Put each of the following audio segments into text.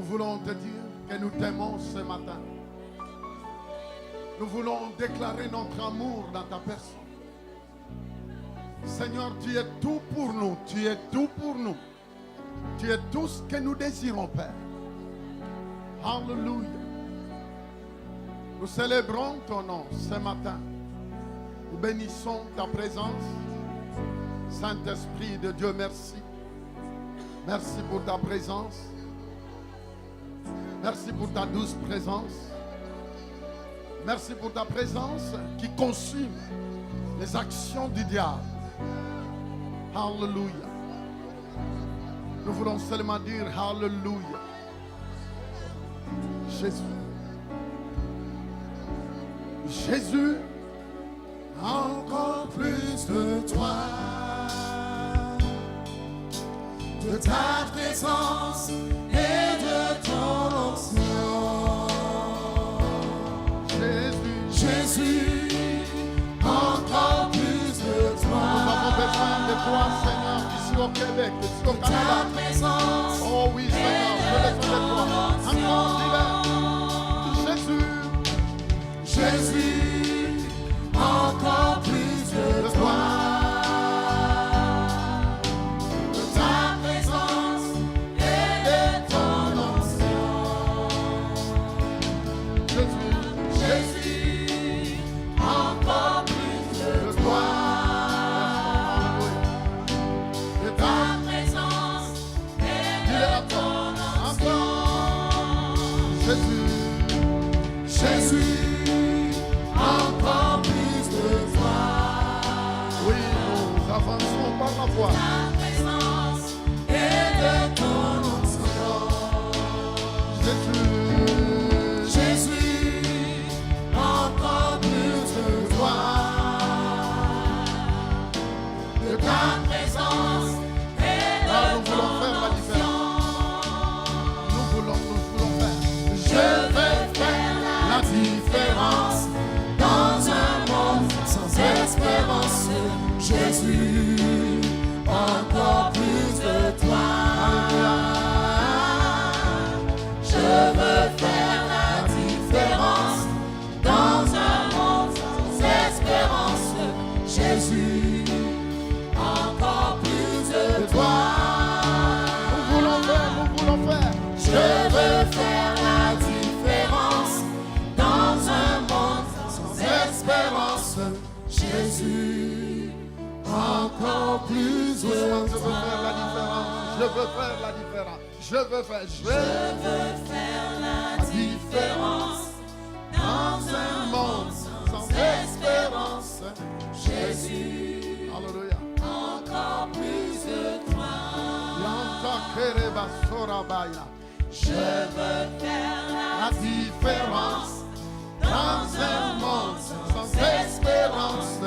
Nous voulons te dire que nous t'aimons ce matin. Nous voulons déclarer notre amour dans ta personne. Seigneur, tu es tout pour nous. Tu es tout pour nous. Tu es tout ce que nous désirons, Père. Alléluia. Nous célébrons ton nom ce matin. Nous bénissons ta présence. Saint-Esprit de Dieu, merci. Merci pour ta présence. Merci pour ta douce présence. Merci pour ta présence qui consume les actions du diable. Alléluia. Nous voulons seulement dire Alléluia. Jésus. Jésus. Encore plus de toi, de ta présence et de ton onction. Jésus, encore plus de toi. Nous avons besoin de toi, Seigneur, ici au Québec, ici au Canada. Ta présence. Oh oui, Seigneur, je besoin de toi. Encore, dis-le. Jésus, Jésus, encore plus de toi. De ta présence et de ton onction. Jésus, encore plus de toi. De ta présence et de ton onction. Jésus, encore plus de toi. oui, nous avançons par la foi. Ta présence et de ton onction. Jésus, encore plus de toi. De ta présence et Ah, de nous voulons faire la ton différence. onction. Nous voulons faire. Je veux faire la différence dans un monde sans espérance. Jésus, encore plus de toi. Je veux faire la différence dans un monde sans espérance. Jésus, encore plus de toi. Nous voulons faire. Je veux faire la différence dans un monde sans espérance. Jésus, encore plus Doucement, de je veux toi. faire la différence. Je veux faire la différence. Je veux faire. Je veux faire la différence dans un monde sans espérance. Jésus, Alléluia. encore plus de toi. Yanta kereba sorabaya. Je veux faire la différence dans un monde sans espérance.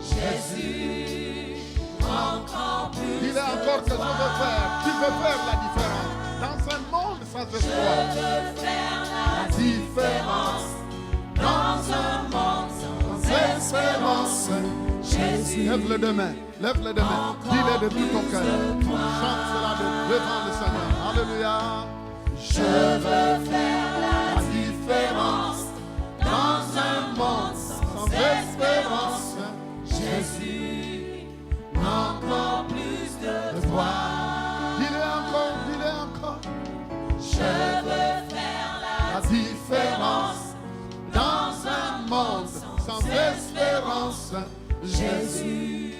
Jésus, encore plus Dis-le encore que je veux faire. Tu veux faire la différence dans un monde sans Je espoir. veux faire la différence dans un monde sans espérance. Jésus, Lève les deux mains. Lève les deux mains. Dis-le de tout ton cœur. Chante cela devant le Seigneur. Alléluia. je veux faire la différence dans un monde sans espérance. Jésus, encore plus de toi. Dis-le encore. Je veux faire la différence dans un monde sans espérance. Jésus,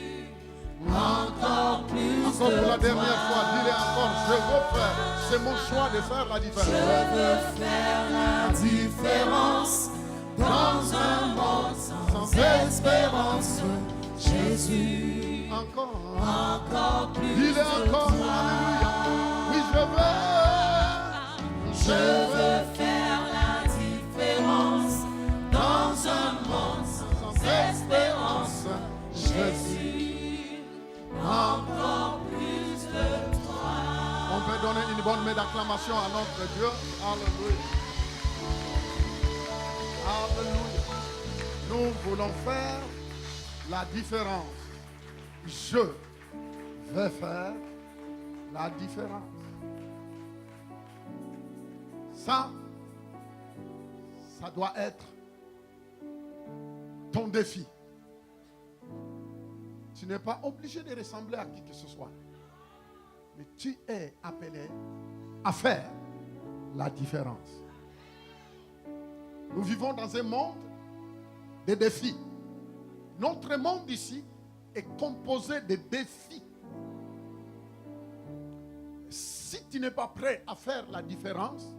encore plus Encore pour la de dernière toi. fois. Dis-le encore. Je veux faire. C'est mon choix de faire la Je différence. veux faire la différence dans un monde sans espérance. Jésus, encore plus Dis-le de encore. toi. Alléluia. Oui, Je veux faire la différence dans un monde sans espérance. Jésus, encore plus de toi. On peut donner une bonne main d'acclamation à notre Dieu. Alléluia. Alléluia. Nous voulons faire la différence. Je vais faire la différence. Ça doit être ton défi. Tu n'es pas obligé de ressembler à qui que ce soit. Mais tu es appelé à faire la différence. Nous vivons dans un monde de défis. Notre monde ici est composé de défis. Si tu n'es pas prêt à faire la différence,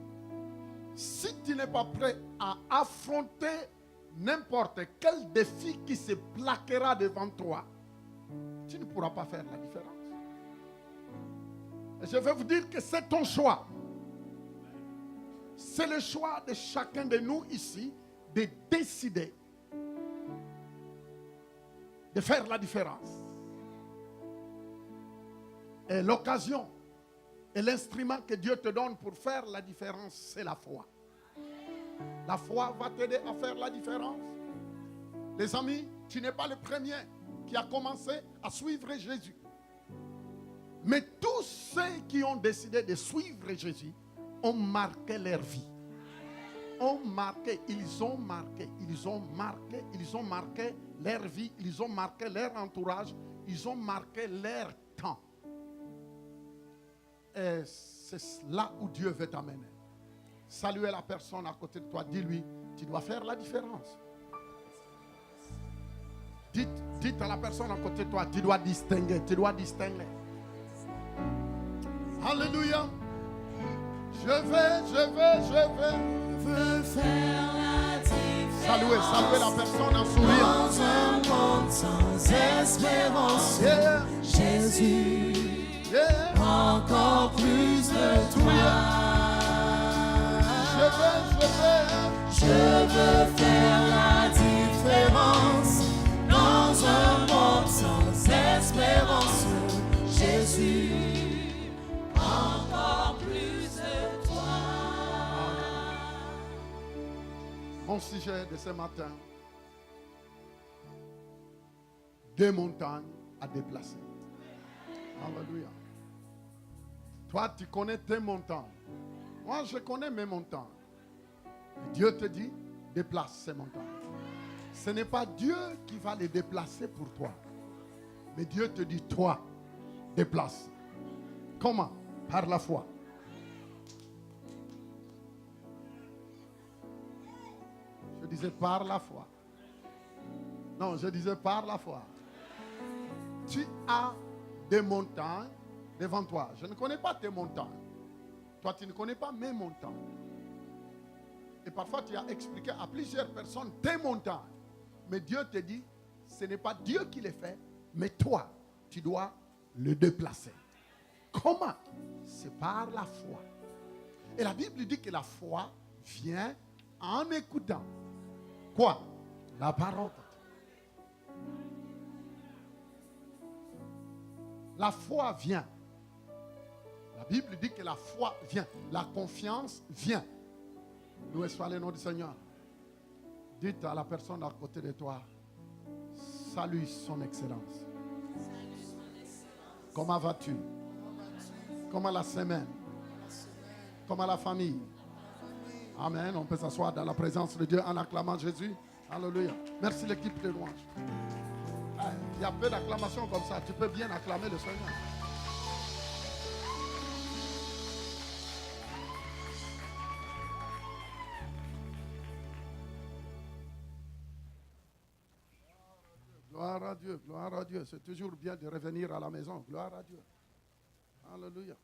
si tu n'es pas prêt à affronter n'importe quel défi qui se plaquera devant toi, tu ne pourras pas faire la différence. Et je vais vous dire que c'est ton choix. C'est le choix de chacun de nous ici de décider de faire la différence. Et l'occasion et l'instrument que Dieu te donne pour faire la différence, c'est la foi. La foi va t'aider à faire la différence. Les amis, tu n'es pas le premier qui a commencé à suivre Jésus. Mais tous ceux qui ont décidé de suivre Jésus ont marqué leur vie. Ils ont marqué leur vie, ils ont marqué leur entourage, ils ont marqué leur temps. Et c'est là où Dieu veut t'amener. Saluez la personne à côté de toi, dis-lui, tu dois faire la différence. Dites à la personne à côté de toi, tu dois distinguer, Alléluia. Je veux faire la différence. Saluez la personne en souriant. Dans un monde sans espérance, Yeah. Jésus, Yeah. encore plus de toi. Je veux faire la différence. Dans un monde sans espérance, Jésus, encore plus de toi. Mon sujet de ce matin, des montagnes à déplacer. Alléluia. Toi, tu connais tes montagnes. Moi, je connais mes montagnes. Et Dieu te dit, déplace ces montagnes. Ce n'est pas Dieu qui va les déplacer pour toi. Mais Dieu te dit, toi, déplace. Comment? Par la foi. Je disais par la foi. Non, je disais par la foi. Tu as des montagnes devant toi. Je ne connais pas tes montagnes. Toi, tu ne connais pas mes montagnes. Et parfois, tu as expliqué à plusieurs personnes tes montagnes. Mais Dieu te dit, ce n'est pas Dieu qui les fait, mais toi, tu dois le déplacer. Comment? C'est par la foi. Et la Bible dit que la foi vient en écoutant. Quoi? La parole. La foi vient. La Bible dit que la foi vient. La confiance vient. Loué soit le nom du Seigneur. Dites à la personne à côté de toi, salue son excellence. Comment vas-tu? Comment la semaine? Comment la famille? Amen. On peut s'asseoir dans la présence de Dieu en acclamant Jésus. Alléluia. Merci l'équipe de louange. Il y a peu d'acclamations comme ça. Tu peux bien acclamer le Seigneur. Gloire à Dieu, gloire à Dieu. C'est toujours bien de revenir à la maison. Gloire à Dieu. Alléluia.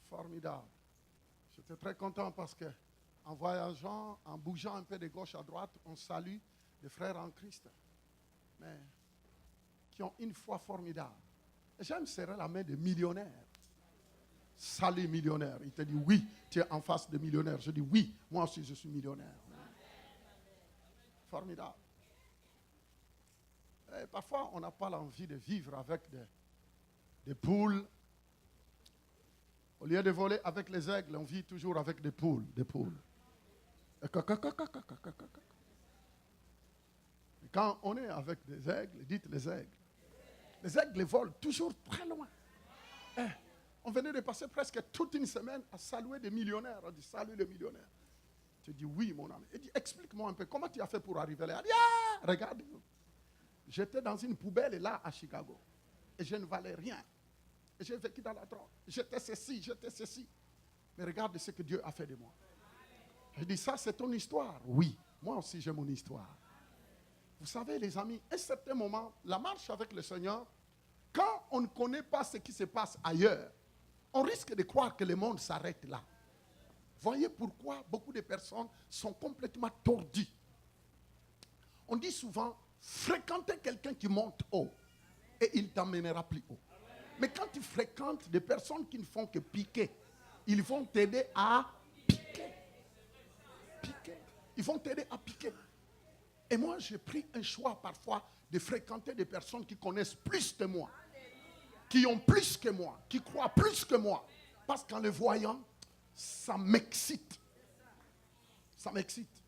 Formidable. J'étais très content parce que en voyageant, en bougeant un peu de gauche à droite, on salue les frères en Christ. Mais qui ont une foi formidable. Et j'aime serrer la main de millionnaires. Salut millionnaire. Il te dit oui, tu es en face de millionnaires. Je dis oui, moi aussi je suis millionnaire. Formidable. Et parfois, on n'a pas l'envie de vivre avec des poules. Au lieu de voler avec les aigles, on vit toujours avec des poules. Et quand on est avec des aigles, dites les aigles. Les aigles volent toujours très loin. On venait de passer presque toute une semaine à saluer des millionnaires. On dit, salut les millionnaires. Je dis, oui, mon ami. Il dit, explique-moi un peu, comment tu as fait pour arriver là? Il dit, ah, regarde. J'étais dans une poubelle là à Chicago. Et je ne valais rien. Et j'ai vécu dans la drogue. J'étais ceci. Mais regarde ce que Dieu a fait de moi. Je dis, ça c'est ton histoire. Oui, moi aussi j'ai mon histoire. Vous savez les amis, à un certain moment, la marche avec le Seigneur, quand on ne connaît pas ce qui se passe ailleurs, on risque de croire que le monde s'arrête là. Voyez pourquoi beaucoup de personnes sont complètement tordues. On dit souvent, fréquentez quelqu'un qui monte haut et il t'emmènera plus haut. Mais quand tu fréquentes des personnes qui ne font que piquer, ils vont t'aider à piquer. Ils vont t'aider à piquer. Et moi, j'ai pris un choix parfois de fréquenter des personnes qui connaissent plus que moi, qui ont plus que moi, qui croient plus que moi. Parce qu'en les voyant, ça m'excite. Ça m'excite.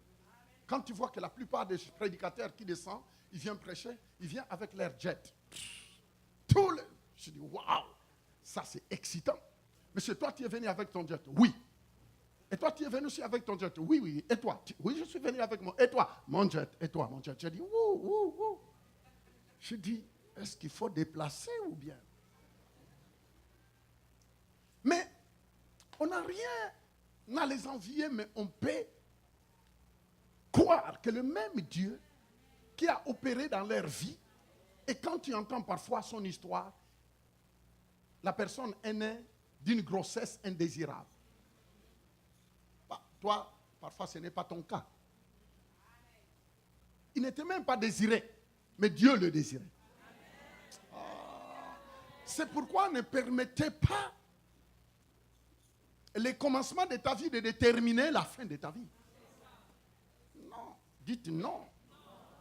Quand tu vois que la plupart des prédicateurs qui descendent, ils viennent prêcher, ils viennent avec leur jet. Je dis, waouh, ça c'est excitant. Monsieur, toi tu es venu avec ton jet? Oui. Et toi tu es venu aussi avec ton jet? Oui, oui. Et toi? Oui, je suis venu avec moi. Et toi? Mon jet. Et toi, mon jet? Je dis, ouh. Je dis, est-ce qu'il faut déplacer ou bien? Mais on n'a rien à les envier, mais on peut croire que le même Dieu qui a opéré dans leur vie, et quand tu entends parfois son histoire, la personne est née d'une grossesse indésirable. Toi, parfois ce n'est pas ton cas. Il n'était même pas désiré, mais Dieu le désirait. C'est pourquoi ne permettez pas les commencements de ta vie de déterminer la fin de ta vie. Non, dites non.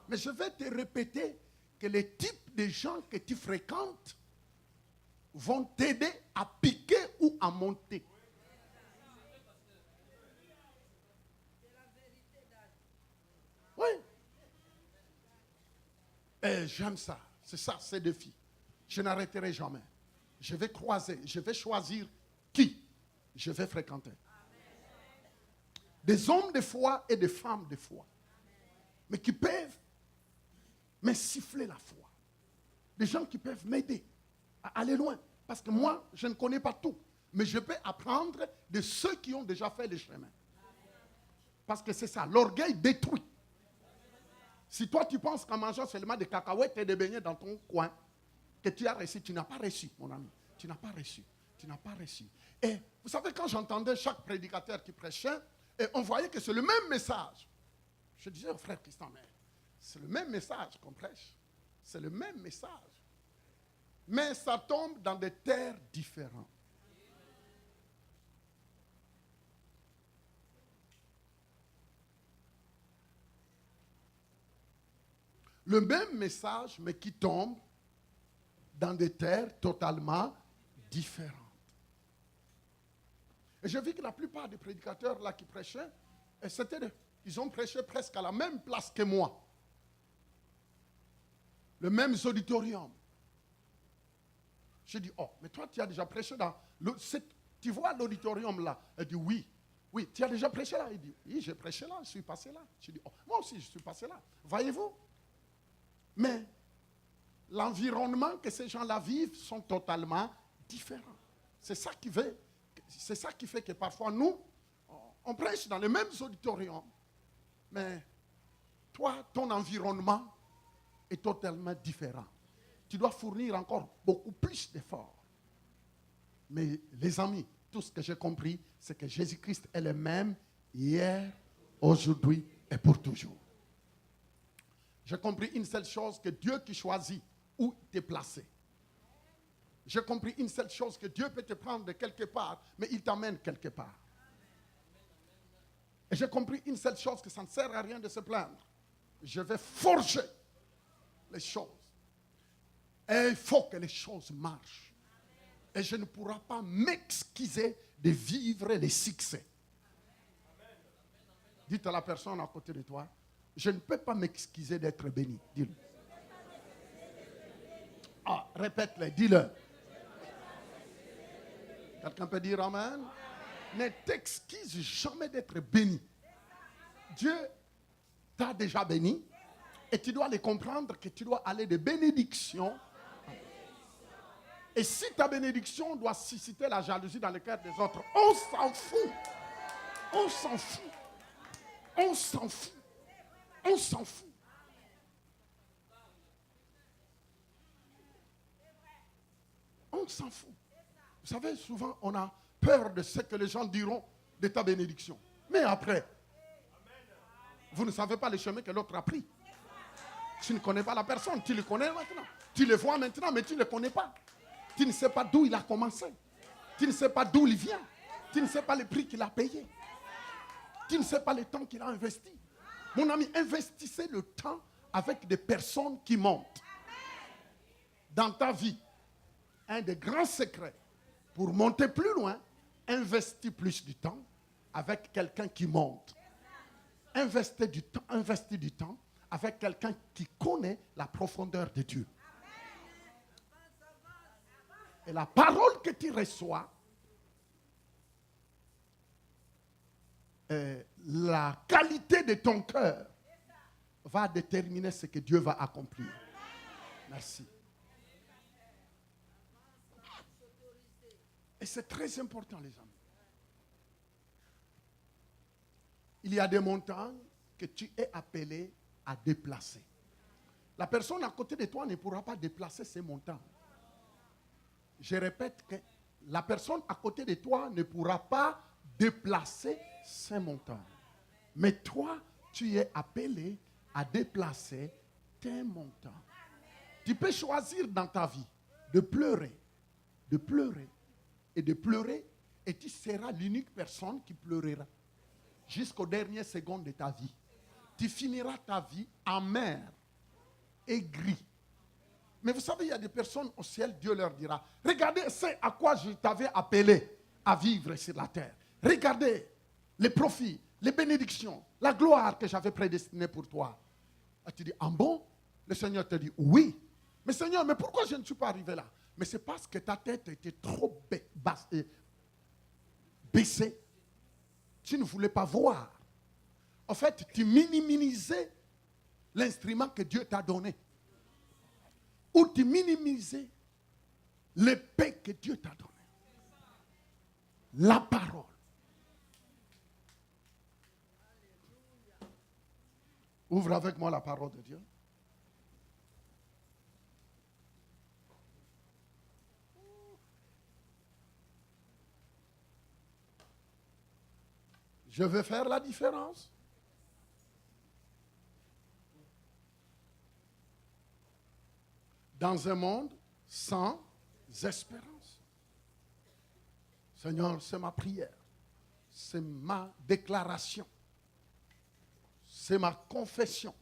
Mais je vais te répéter que les types de gens que tu fréquentes vont t'aider à piquer ou à monter. Oui. Et j'aime ça. C'est ça, ces défis. Je n'arrêterai jamais. Je vais croiser, je vais choisir qui je vais fréquenter. Des hommes de foi et des femmes de foi. Mais qui peuvent m'insuffler la foi. Des gens qui peuvent m'aider à aller loin. Parce que moi, je ne connais pas tout. Mais je peux apprendre de ceux qui ont déjà fait le chemin. Parce que c'est ça, l'orgueil détruit. Si toi tu penses qu'en mangeant seulement des cacahuètes et des beignets dans ton coin, que tu as reçu, tu n'as pas reçu, mon ami. Tu n'as pas reçu. Tu n'as pas reçu. Et vous savez, quand j'entendais chaque prédicateur qui prêchait, et on voyait que c'est le même message. Je disais au frère Christian, mais c'est le même message qu'on prêche. C'est le même message. Mais ça tombe dans des terres différentes. Le même message, mais qui tombe dans des terres totalement différentes. Et j'ai vu que la plupart des prédicateurs là qui prêchaient, ils ont prêché presque à la même place que moi. Le même auditorium. J'ai dit, oh, mais toi tu as déjà prêché dans... tu vois l'auditorium là? Elle dit, oui. Oui, tu as déjà prêché là? Il dit, oui, j'ai prêché là, je suis passé là. J'ai dit, oh, moi aussi je suis passé là. Voyez-vous? Mais l'environnement que ces gens-là vivent sont totalement différents. C'est ça qui fait que parfois nous, on prêche dans les mêmes auditoriums. Mais toi, ton environnement est totalement différent. Tu dois fournir encore beaucoup plus d'efforts. Mais les amis, tout ce que j'ai compris, c'est que Jésus-Christ est le même hier, aujourd'hui et pour toujours. J'ai compris une seule chose, que Dieu qui choisit où te placer. J'ai compris une seule chose, que Dieu peut te prendre de quelque part, mais il t'amène quelque part. Et j'ai compris une seule chose, que ça ne sert à rien de se plaindre. Je vais forger les choses. Et il faut que les choses marchent. Et je ne pourrai pas m'excuser de vivre les succès. Dites à la personne à côté de toi, je ne peux pas m'excuser d'être béni. Dis-le. Ah, répète-le, dis-le. Quelqu'un peut dire Amen? Ne t'excuse jamais d'être béni. Dieu t'a déjà béni et tu dois les comprendre que tu dois aller de bénédiction. Et si ta bénédiction doit susciter la jalousie dans le cœur des autres, on s'en fout. On s'en fout. On s'en fout. On s'en fout. On s'en fout. Vous savez, souvent, on a peur de ce que les gens diront de ta bénédiction. Mais après, vous ne savez pas le chemin que l'autre a pris. Tu ne connais pas la personne, tu le connais maintenant. Tu le vois maintenant, mais tu ne le connais pas. Tu ne sais pas d'où il a commencé. Tu ne sais pas d'où il vient. Tu ne sais pas le prix qu'il a payé. Tu ne sais pas le temps qu'il a investi. Mon ami, investissez le temps avec des personnes qui montent. Dans ta vie, un des grands secrets pour monter plus loin, investis plus du temps avec quelqu'un qui monte. Investis du temps avec quelqu'un qui connaît la profondeur de Dieu. Et la parole que tu reçois, la qualité de ton cœur va déterminer ce que Dieu va accomplir. Merci. Et c'est très important, les amis. Il y a des montagnes que tu es appelé à déplacer. La personne à côté de toi ne pourra pas déplacer ces montagnes. Je répète que la personne à côté de toi ne pourra pas déplacer ces montagnes. Mais toi, tu es appelé à déplacer tes montagnes. Tu peux choisir dans ta vie de pleurer et de pleurer, et tu seras l'unique personne qui pleurera jusqu'aux dernières secondes de ta vie. Tu finiras ta vie amère, aigri. Mais vous savez, il y a des personnes au ciel, Dieu leur dira, regardez, c'est à quoi je t'avais appelé à vivre sur la terre. Regardez les profits, les bénédictions, la gloire que j'avais prédestinée pour toi. Et tu dis, ah bon? Le Seigneur te dit, oui. Mais Seigneur, mais pourquoi je ne suis pas arrivé là? Mais c'est parce que ta tête était trop baissée. Tu ne voulais pas voir. En fait, tu minimisais l'instrument que Dieu t'a donné. Ou tu minimisais l'épée que Dieu t'a donnée. La parole. Ouvre avec moi la parole de Dieu. Je vais faire la différence. Dans un monde sans espérance. Seigneur, c'est ma prière. C'est ma déclaration. C'est ma confession.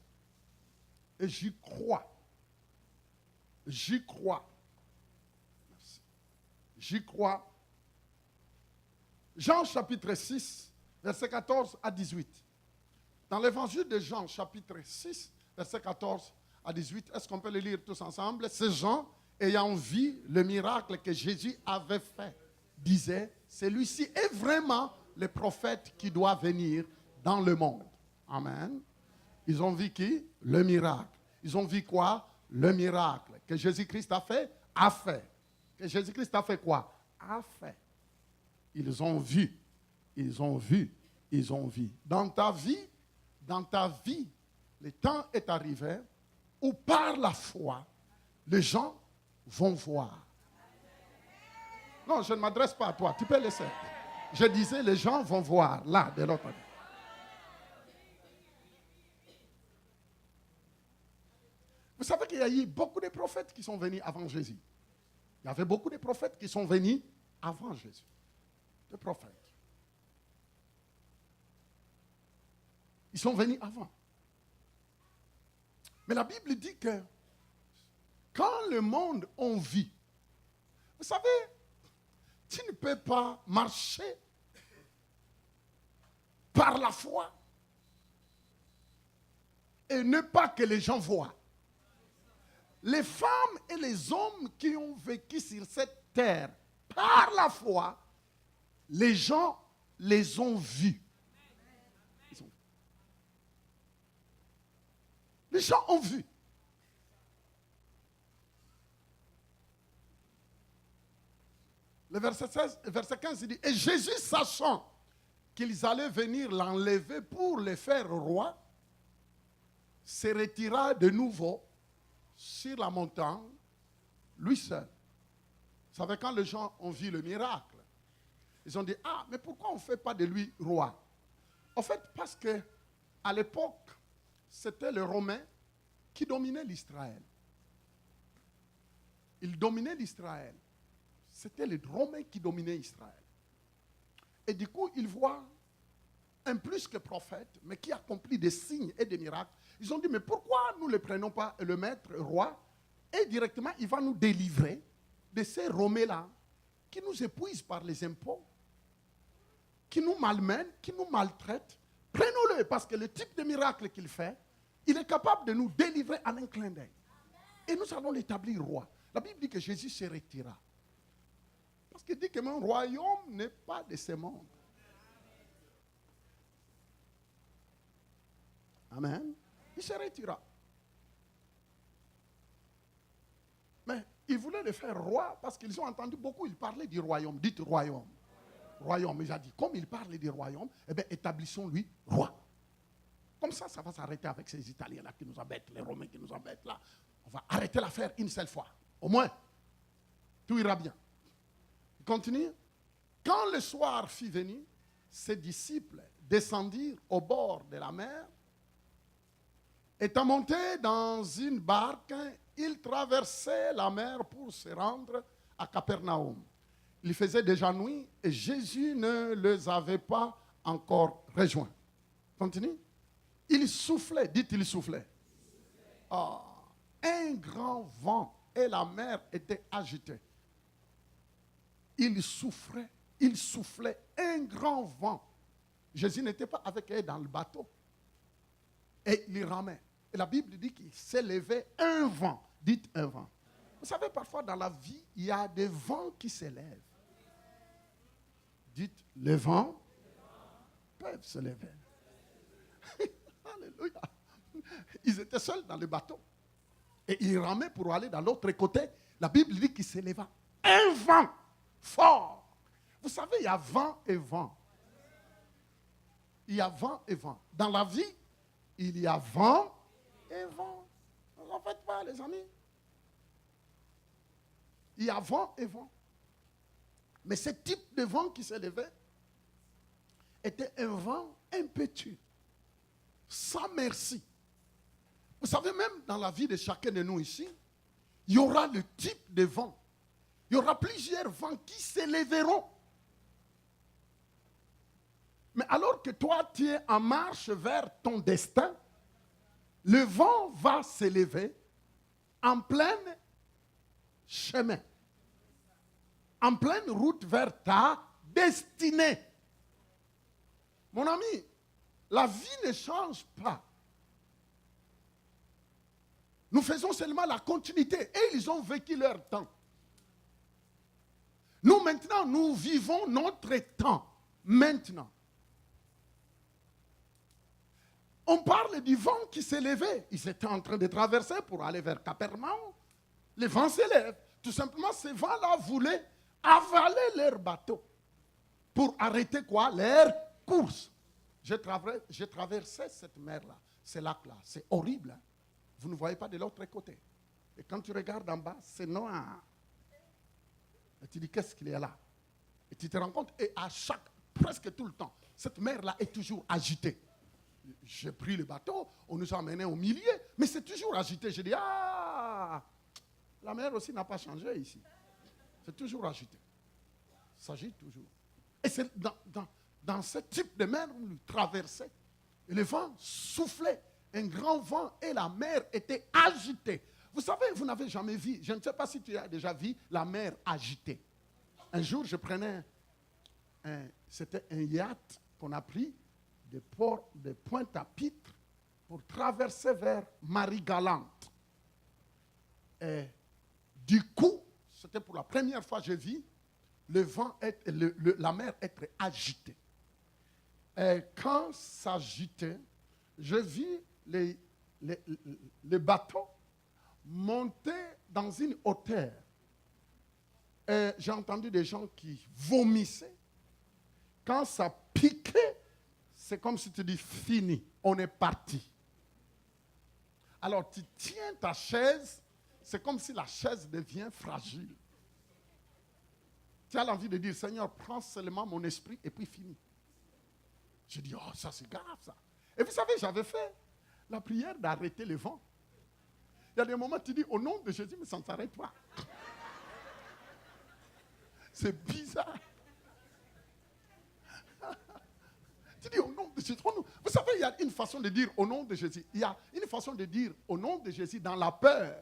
Et j'y crois. J'y crois. Merci. J'y crois. Jean chapitre 6, verset 14 à 18. Dans l'évangile de Jean chapitre 6, verset 14 à 18, est-ce qu'on peut le lire tous ensemble? Ces gens, ayant vu le miracle que Jésus avait fait, disaient, celui-ci est vraiment le prophète qui doit venir dans le monde. Amen. Ils ont vu qui? Le miracle. Ils ont vu quoi? Le miracle. Que Jésus-Christ a fait? A fait. Que Jésus-Christ a fait quoi? A fait. Ils ont vu. Ils ont vu. Ils ont vu. Dans ta vie, le temps est arrivé où par la foi, les gens vont voir. Non, je ne m'adresse pas à toi. Tu peux laisser. Je disais, les gens vont voir, là, de l'autre côté. Vous savez qu'il y a eu beaucoup de prophètes qui sont venus avant Jésus. Il y avait beaucoup de prophètes qui sont venus avant Jésus. Des prophètes. Ils sont venus avant. Mais la Bible dit que quand le monde en vit, vous savez, tu ne peux pas marcher par la foi et ne pas que les gens voient. Les femmes et les hommes qui ont vécu sur cette terre par la foi les gens les ont vus. Les gens ont vu. Le verset 15, il dit, et Jésus, sachant qu'ils allaient venir l'enlever pour le faire roi, se retira de nouveau sur la montagne, lui seul. Vous savez, quand les gens ont vu le miracle, ils ont dit, ah, mais pourquoi on ne fait pas de lui roi? En fait, parce que à l'époque, c'était les Romains qui dominaient l'Israël. Ils dominaient l'Israël. C'était les Romains qui dominaient Israël. Et du coup, ils voient un plus que prophète, mais qui accomplit des signes et des miracles. Ils ont dit, mais pourquoi nous ne le prenons pas et le mettre roi? Et directement, il va nous délivrer de ces Romains-là qui nous épuisent par les impôts, qui nous malmènent, qui nous maltraitent. Prenons-le, parce que le type de miracle qu'il fait, il est capable de nous délivrer en un clin d'œil. Et nous allons l'établir roi. La Bible dit que Jésus se retira. Parce qu'il dit que mon royaume n'est pas de ce monde. Amen. Il se retira. Mais il voulait le faire roi parce qu'ils ont entendu beaucoup, il parlait du royaume. Dites royaume. Royaume. Il a dit, comme il parle du royaume, eh bien, établissons-lui roi. Comme ça va s'arrêter avec ces Italiens-là qui nous embêtent, les Romains qui nous embêtent là. On va arrêter l'affaire une seule fois. Au moins, tout ira bien. Il continue. Quand le soir fut venu, ses disciples descendirent au bord de la mer. Étant montés dans une barque, ils traversaient la mer pour se rendre à Capernaum. Il faisait déjà nuit et Jésus ne les avait pas encore rejoints. Continue. Il soufflait, dites il soufflait. Oh, un grand vent et la mer était agitée. Il soufflait un grand vent. Jésus n'était pas avec eux dans le bateau. Et il ramait. Et la Bible dit qu'il s'élevait un vent. Dites un vent. Vous savez, parfois dans la vie, il y a des vents qui s'élèvent. Dites, les vents peuvent se lever. Alléluia. Ils étaient seuls dans le bateau. Et ils ramaient pour aller dans l'autre côté. La Bible dit qu'il s'éleva un vent fort. Vous savez, il y a vent et vent. Il y a vent et vent. Dans la vie, il y a vent et vent. Ne vous en faites pas, les amis. Il y a vent et vent. Mais ce type de vent qui s'élevait était un vent impétueux, sans merci. Vous savez, même dans la vie de chacun de nous ici, il y aura le type de vent. Il y aura plusieurs vents qui s'élèveront. Mais alors que toi, tu es en marche vers ton destin, le vent va s'élever en plein chemin, en pleine route vers ta destinée. Mon ami, la vie ne change pas. Nous faisons seulement la continuité et ils ont vécu leur temps. Nous maintenant, nous vivons notre temps. Maintenant. On parle du vent qui s'est levé. Ils étaient en train de traverser pour aller vers Capernaum. Le vent s'élève. Tout simplement, ces vents-là voulaient avaler leur bateau pour arrêter quoi? Leur course. J'ai traversé cette mer-là, ce lac-là. C'est horrible. Hein? Vous ne voyez pas de l'autre côté. Et quand tu regardes en bas, c'est noir. Et tu dis, qu'est-ce qu'il y a là? Et tu te rends compte, et presque tout le temps, cette mer-là est toujours agitée. J'ai pris le bateau, on nous a emmenés au milieu, mais c'est toujours agité. Je dis, ah, la mer aussi n'a pas changé ici. C'est toujours agité. Ça s'agite toujours. Et c'est dans ce type de mer, on nous traversait. Et le vent soufflait, un grand vent, et la mer était agitée. Vous savez, vous n'avez jamais vu, je ne sais pas si tu as déjà vu la mer agitée. Un jour, je prenais, c'était un yacht qu'on a pris de Pointe-à-Pitre pour traverser vers Marie-Galante. Et du coup, c'était pour la première fois que je vis la mer être agitée. Et quand s'agitait, je vis les bateaux monter dans une hauteur. Et j'ai entendu des gens qui vomissaient. Quand ça piquait, c'est comme si tu dis fini, on est parti. Alors tu tiens ta chaise, c'est comme si la chaise devient fragile. Tu as l'envie de dire, Seigneur, prends seulement mon esprit et puis fini. Je dis, oh, ça c'est grave ça. Et vous savez, j'avais fait la prière d'arrêter le vent. Il y a des moments où tu dis, au nom de Jésus, mais ça ne s'arrête pas. C'est bizarre. Tu dis, au nom de Jésus. Vous savez, il y a une façon de dire au nom de Jésus. Il y a une façon de dire au nom de Jésus dans la peur.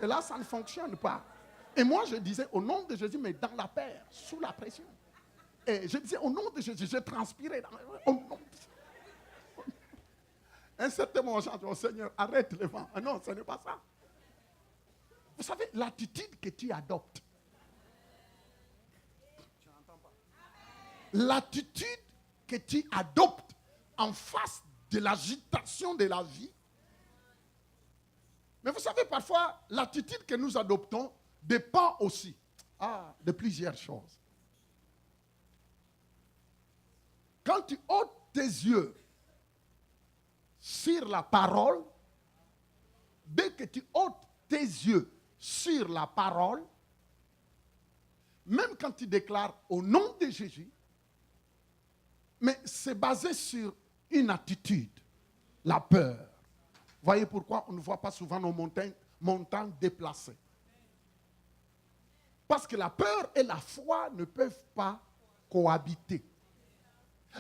Et là, ça ne fonctionne pas. Et moi, je disais au nom de Jésus, mais dans la peur, sous la pression. Et je disais au nom de Jésus, je transpirais. Au nom de Jésus. Un certain moment, j'ai dit au Seigneur, arrête le vent. Ah non, ce n'est pas ça. Vous savez, l'attitude que tu adoptes. Tu n'entends pas. L'attitude que tu adoptes en face de l'agitation de la vie. Mais vous savez, parfois, l'attitude que nous adoptons dépend aussi de plusieurs choses. Quand tu ôtes tes yeux sur la parole, dès que tu ôtes tes yeux sur la parole, même quand tu déclares au nom de Jésus, mais c'est basé sur une attitude, la peur. Voyez pourquoi on ne voit pas souvent nos montagnes déplacées. Parce que la peur et la foi ne peuvent pas cohabiter.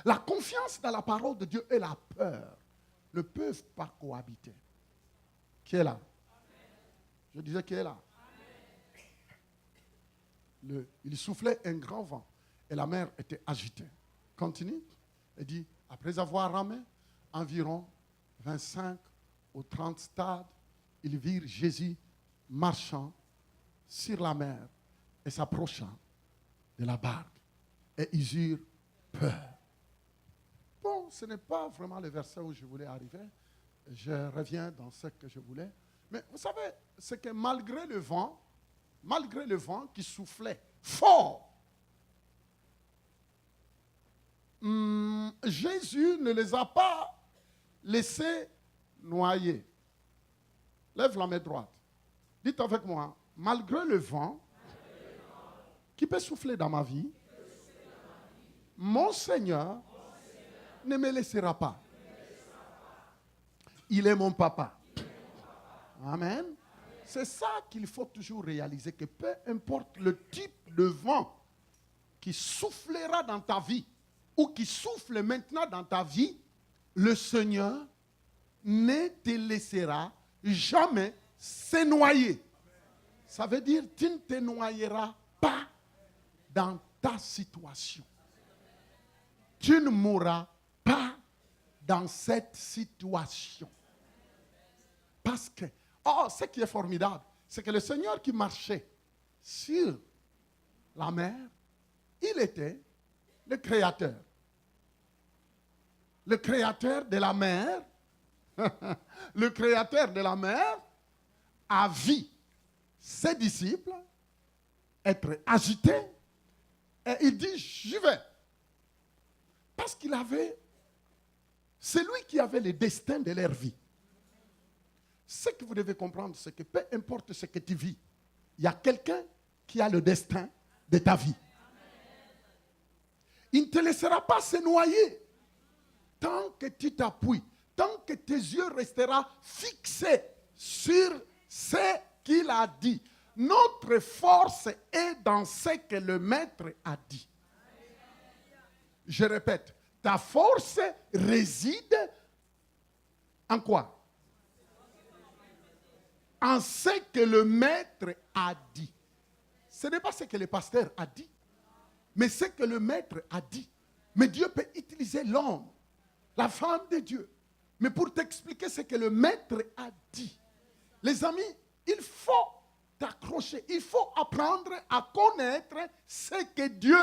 La confiance dans la parole de Dieu et la peur ne peuvent pas cohabiter. Qui est là? Je disais qui est là? Il soufflait un grand vent et la mer était agitée. Continue. Il dit, après avoir ramé environ 25 ou 30 stades, ils virent Jésus marchant sur la mer et s'approchant de la barque. Et ils eurent peur. Bon, ce n'est pas vraiment le verset où je voulais arriver. Je reviens dans ce que je voulais. Mais vous savez, c'est que malgré le vent qui soufflait fort, Jésus ne les a pas laissés noyer. Lève la main droite. Dites avec moi, malgré le vent qui peut souffler dans ma vie, mon Seigneur ne me laissera pas. Il est mon papa. Amen. C'est ça qu'il faut toujours réaliser, que peu importe le type de vent qui soufflera dans ta vie ou qui souffle maintenant dans ta vie, le Seigneur ne te laissera jamais se noyer. Ça veut dire tu ne te noyeras pas dans ta situation. Tu ne mourras pas dans cette situation. Parce que, ce qui est formidable, c'est que le Seigneur qui marchait sur la mer, il était le Créateur. Le Créateur de la mer, le Créateur de la mer a vu ses disciples être agités et il dit, j'y vais. Parce qu'il avait, c'est lui qui avait le destin de leur vie. Ce que vous devez comprendre, c'est que peu importe ce que tu vis, il y a quelqu'un qui a le destin de ta vie. Il ne te laissera pas se noyer tant que tu t'appuies, tant que tes yeux resteront fixés sur ce qu'il a dit. Notre force est dans ce que le Maître a dit. Je répète, ta force réside en quoi? En ce que le Maître a dit. Ce n'est pas ce que le pasteur a dit, mais ce que le Maître a dit. Mais Dieu peut utiliser l'homme, la femme de Dieu, mais pour t'expliquer ce que le Maître a dit. Les amis, il faut t'accrocher accrocher. Il faut apprendre à connaître ce que Dieu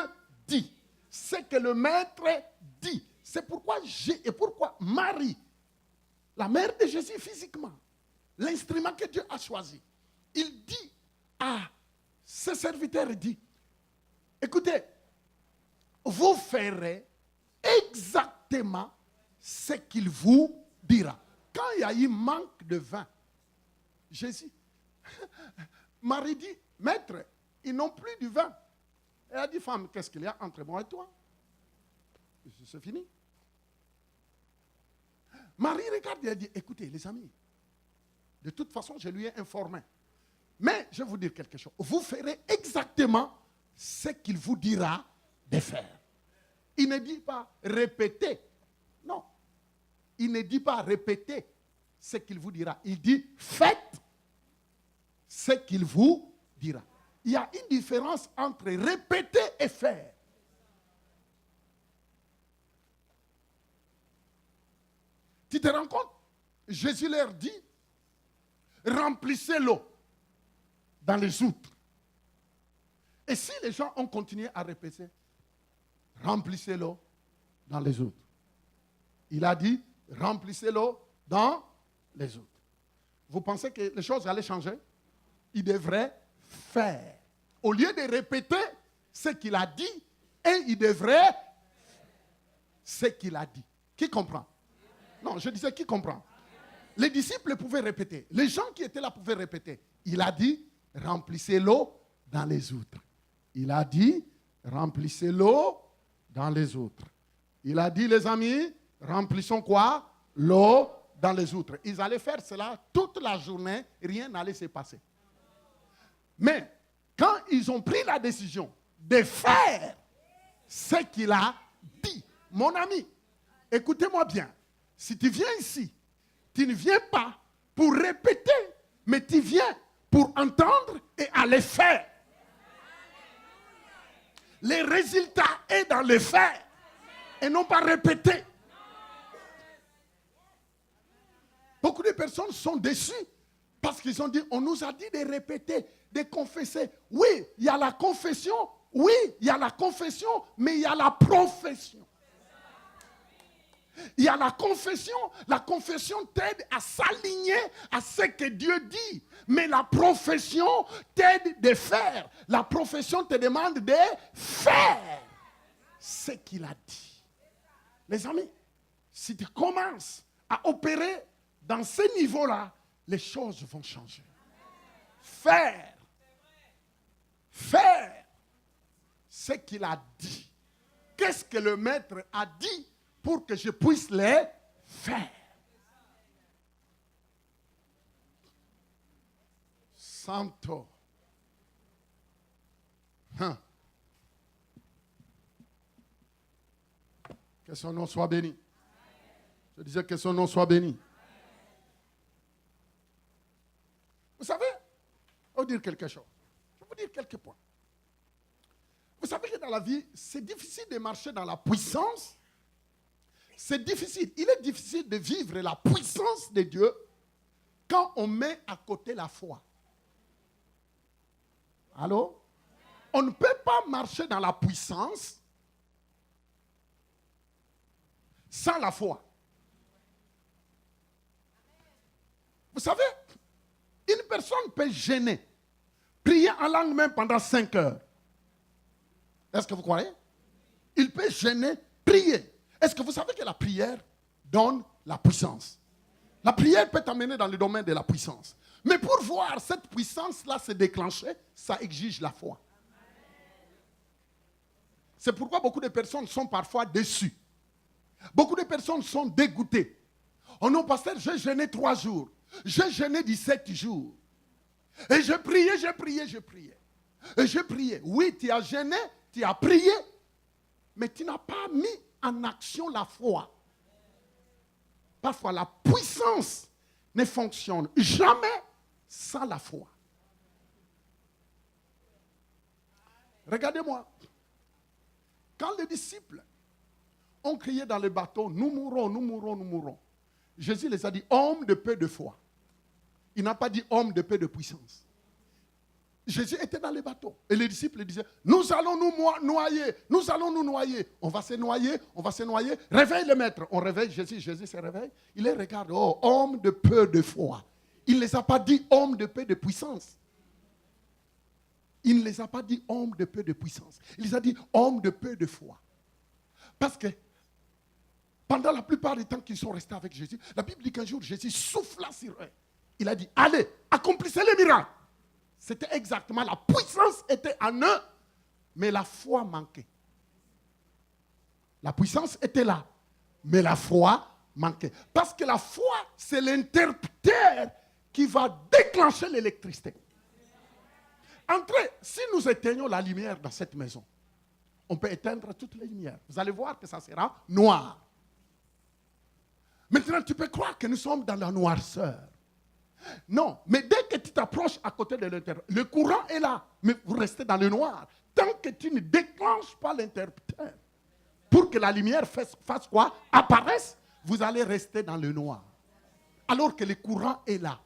dit. Ce que le maître dit. C'est pourquoi Marie, la mère de Jésus physiquement, l'instrument que Dieu a choisi, il dit à ses serviteurs, il dit, écoutez, vous ferez exactement ce qu'il vous dira. Quand il y a eu manque de vin, Jésus, Marie dit, maître, ils n'ont plus du vin. Elle a dit, femme, qu'est-ce qu'il y a entre moi et toi? C'est fini. Marie regarde et elle dit, écoutez les amis, de toute façon je lui ai informé. Mais je vais vous dire quelque chose. Vous ferez exactement ce qu'il vous dira de faire. Il ne dit pas répéter. Non. Il ne dit pas répéter ce qu'il vous dira. Il dit faites ce qu'il vous dira. Il y a une différence entre répéter et faire. Tu te rends compte? Jésus leur dit, remplissez l'eau dans les outres. Et si les gens ont continué à répéter, remplissez l'eau dans les outres. Il a dit, remplissez l'eau dans les outres. Vous pensez que les choses allaient changer? Il devrait faire. Au lieu de répéter ce qu'il a dit, et il devrait faire ce qu'il a dit. Qui comprend? Non, je disais qui comprend. Les disciples pouvaient répéter. Les gens qui étaient là pouvaient répéter. Il a dit, remplissez l'eau dans les outres. Il a dit, remplissez l'eau dans les outres. Il a dit, les amis, remplissons quoi? L'eau dans les outres. Ils allaient faire cela toute la journée, rien n'allait se passer. Mais quand ils ont pris la décision de faire ce qu'il a dit, mon ami, écoutez-moi bien, si tu viens ici, tu ne viens pas pour répéter, mais tu viens pour entendre et aller faire. Les résultats sont dans les faits et non pas répéter. Beaucoup de personnes sont déçues parce qu'ils ont dit, on nous a dit de répéter, de confesser. Oui, il y a la confession, oui, il y a la confession, mais il y a la profession. Il y a la confession t'aide à s'aligner à ce que Dieu dit. Mais la profession t'aide de faire. La profession te demande de faire ce qu'il a dit. Les amis, si tu commences à opérer dans ce niveau-là, les choses vont changer. Faire ce qu'il a dit. Qu'est-ce que le maître a dit pour que je puisse les faire? Santo. Que son nom soit béni. Je disais que son nom soit béni. Vous savez, je vais vous dire quelque chose. Je vais vous dire quelques points. Vous savez que dans la vie, c'est difficile de marcher dans la puissance. C'est difficile. Il est difficile de vivre la puissance de Dieu quand on met à côté la foi. Allô? On ne peut pas marcher dans la puissance sans la foi. Vous savez, une personne peut gêner, prier en langue même pendant 5 heures. Est-ce que vous croyez? Il peut gêner, prier. Est-ce que vous savez que la prière donne la puissance? La prière peut t'amener dans le domaine de la puissance. Mais pour voir cette puissance-là se déclencher, ça exige la foi. C'est pourquoi beaucoup de personnes sont parfois déçues. Beaucoup de personnes sont dégoûtées. Oh non, pasteur, j'ai jeûné 3 jours. J'ai jeûné 17 jours. Et je priais. Et je priais. Oui, tu as jeûné, tu as prié, mais tu n'as pas mis en action la foi. Parfois, la puissance ne fonctionne jamais sans la foi. Regardez-moi. Quand les disciples ont crié dans le bateau, nous mourrons, nous mourrons, nous mourrons. Jésus les a dit, hommes de peu de foi. Il n'a pas dit hommes de peu de puissance. Jésus était dans les bateaux. Et les disciples disaient, nous allons nous noyer, nous allons nous noyer. On va se noyer, on va se noyer. Réveille le maître. On réveille Jésus, Jésus se réveille. Il les regarde, oh, homme de peu de foi. Il ne les a pas dit homme de peu de puissance. Il ne les a pas dit homme de peu de puissance. Il les a dit homme de peu de foi. Parce que pendant la plupart du temps qu'ils sont restés avec Jésus, la Bible dit qu'un jour Jésus souffla sur eux. Il a dit, allez, accomplissez les miracles. C'était exactement, la puissance était en eux, mais la foi manquait. La puissance était là, mais la foi manquait. Parce que la foi, c'est l'interrupteur qui va déclencher l'électricité. Entrez, si nous éteignons la lumière dans cette maison, on peut éteindre toutes les lumières. Vous allez voir que ça sera noir. Maintenant, tu peux croire que nous sommes dans la noirceur. Non, mais dès que tu t'approches à côté de l'intérieur, le courant est là, mais vous restez dans le noir. Tant que tu ne déclenches pas l'interrupteur, pour que la lumière fasse quoi? Apparaisse, vous allez rester dans le noir. Alors que le courant est là.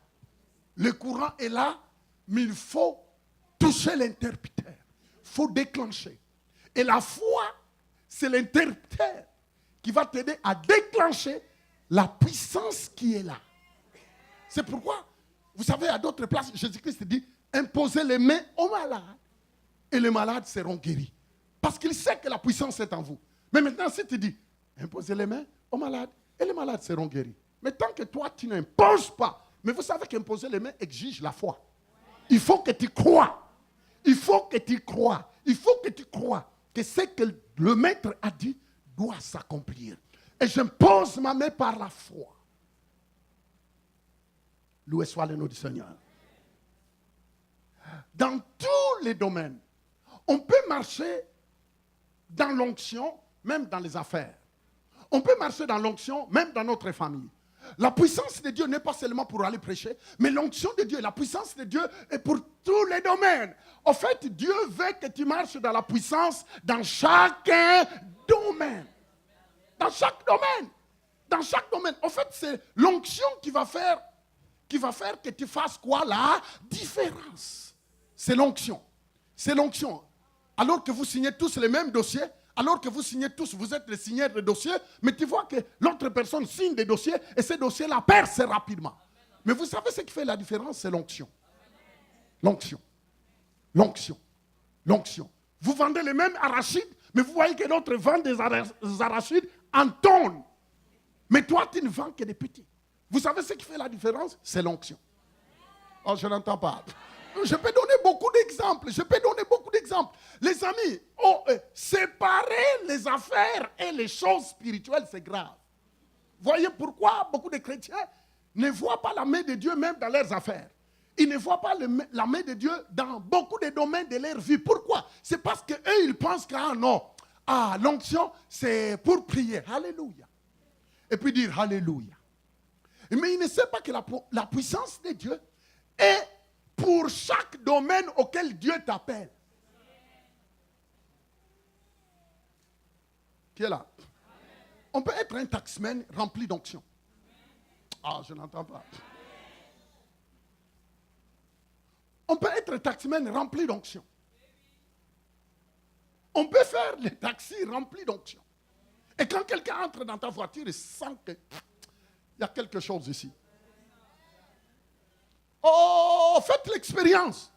Le courant est là, mais il faut toucher l'interrupteur. Il faut déclencher. Et la foi, c'est l'interrupteur qui va t'aider à déclencher la puissance qui est là. C'est pourquoi, vous savez, à d'autres places, Jésus-Christ dit, imposez les mains aux malades et les malades seront guéris. Parce qu'il sait que la puissance est en vous. Mais maintenant, si tu dis, imposez les mains aux malades et les malades seront guéris. Mais tant que toi, tu n'imposes pas, mais vous savez qu'imposer les mains exige la foi. Il faut que tu crois. Il faut que tu crois. Il faut que tu crois que ce que le maître a dit doit s'accomplir. Et j'impose ma main par la foi. Loué soit le nom du Seigneur. Dans tous les domaines, on peut marcher dans l'onction, même dans les affaires. On peut marcher dans l'onction, même dans notre famille. La puissance de Dieu n'est pas seulement pour aller prêcher, mais l'onction de Dieu, la puissance de Dieu est pour tous les domaines. En fait, Dieu veut que tu marches dans la puissance dans chaque domaine. Dans chaque domaine. Dans chaque domaine. En fait, c'est l'onction qui va faire que tu fasses quoi? La différence. C'est l'onction. C'est l'onction. Alors que vous signez tous les mêmes dossiers, alors que vous signez tous, vous êtes les signeurs de dossiers, mais tu vois que l'autre personne signe des dossiers et ces dossiers-là percent rapidement. Mais vous savez ce qui fait la différence? C'est l'onction. L'onction. L'onction. L'onction. Vous vendez les mêmes arachides, mais vous voyez que l'autre vend des arachides en tonnes. Mais toi, tu ne vends que des petits. Vous savez ce qui fait la différence? C'est l'onction. Oh, je n'entends pas. Je peux donner beaucoup d'exemples. Les amis, séparer les affaires et les choses spirituelles, c'est grave. Voyez pourquoi beaucoup de chrétiens ne voient pas la main de Dieu même dans leurs affaires. Ils ne voient pas la main de Dieu dans beaucoup de domaines de leur vie. Pourquoi? C'est parce qu'eux, ils pensent que, l'onction, c'est pour prier. Alléluia. Et puis dire Alléluia. Mais ils ne savent pas que la puissance de Dieu est pour chaque domaine auquel Dieu t'appelle. Qui est là? On peut être un taxman rempli d'onction. Ah, je n'entends pas. On peut être un taxman rempli d'onction. On peut faire les taxis remplis d'onction. Et quand quelqu'un entre dans ta voiture, il sent qu'il y a quelque chose ici. Oh, faites l'expérience.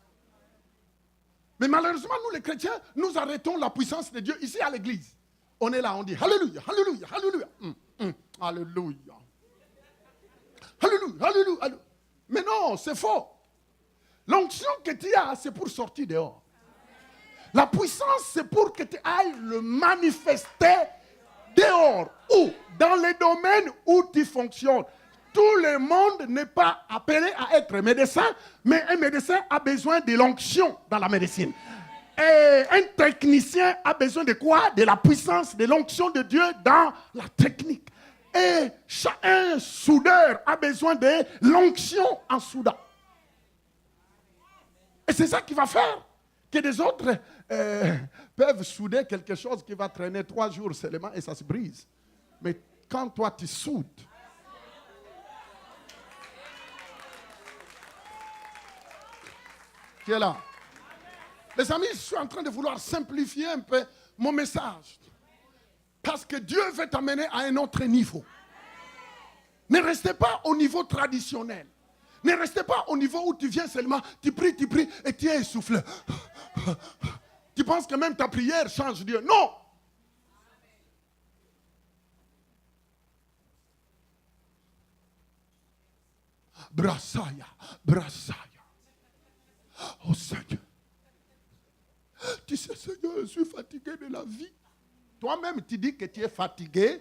Mais malheureusement, nous les chrétiens, nous arrêtons la puissance de Dieu ici à l'église. On est là, on dit Alléluia, Alléluia, Alléluia. Alléluia. Alléluia, Alléluia, Alléluia. Mais non, c'est faux. L'onction que tu as, c'est pour sortir dehors. La puissance, c'est pour que tu ailles le manifester dehors. Ou dans les domaines où tu fonctionnes. Tout le monde n'est pas appelé à être médecin, mais un médecin a besoin de l'onction dans la médecine. Et un technicien a besoin de quoi? De la puissance, de l'onction de Dieu dans la technique. Et un soudeur a besoin de l'onction en soudant. Et c'est ça qui va faire que les autres peuvent souder quelque chose qui va traîner 3 jours seulement et ça se brise. Mais quand toi tu soudes, qui est là? Les amis, je suis en train de vouloir simplifier un peu mon message. Parce que Dieu veut t'amener à un autre niveau. Ne restez pas au niveau traditionnel. Ne restez pas au niveau où tu viens seulement, tu pries et tu es essoufflé. Tu penses que même ta prière change Dieu. Non! Brassaya. Oh Seigneur. Tu sais, Seigneur, je suis fatigué de la vie. Toi-même, tu dis que tu es fatigué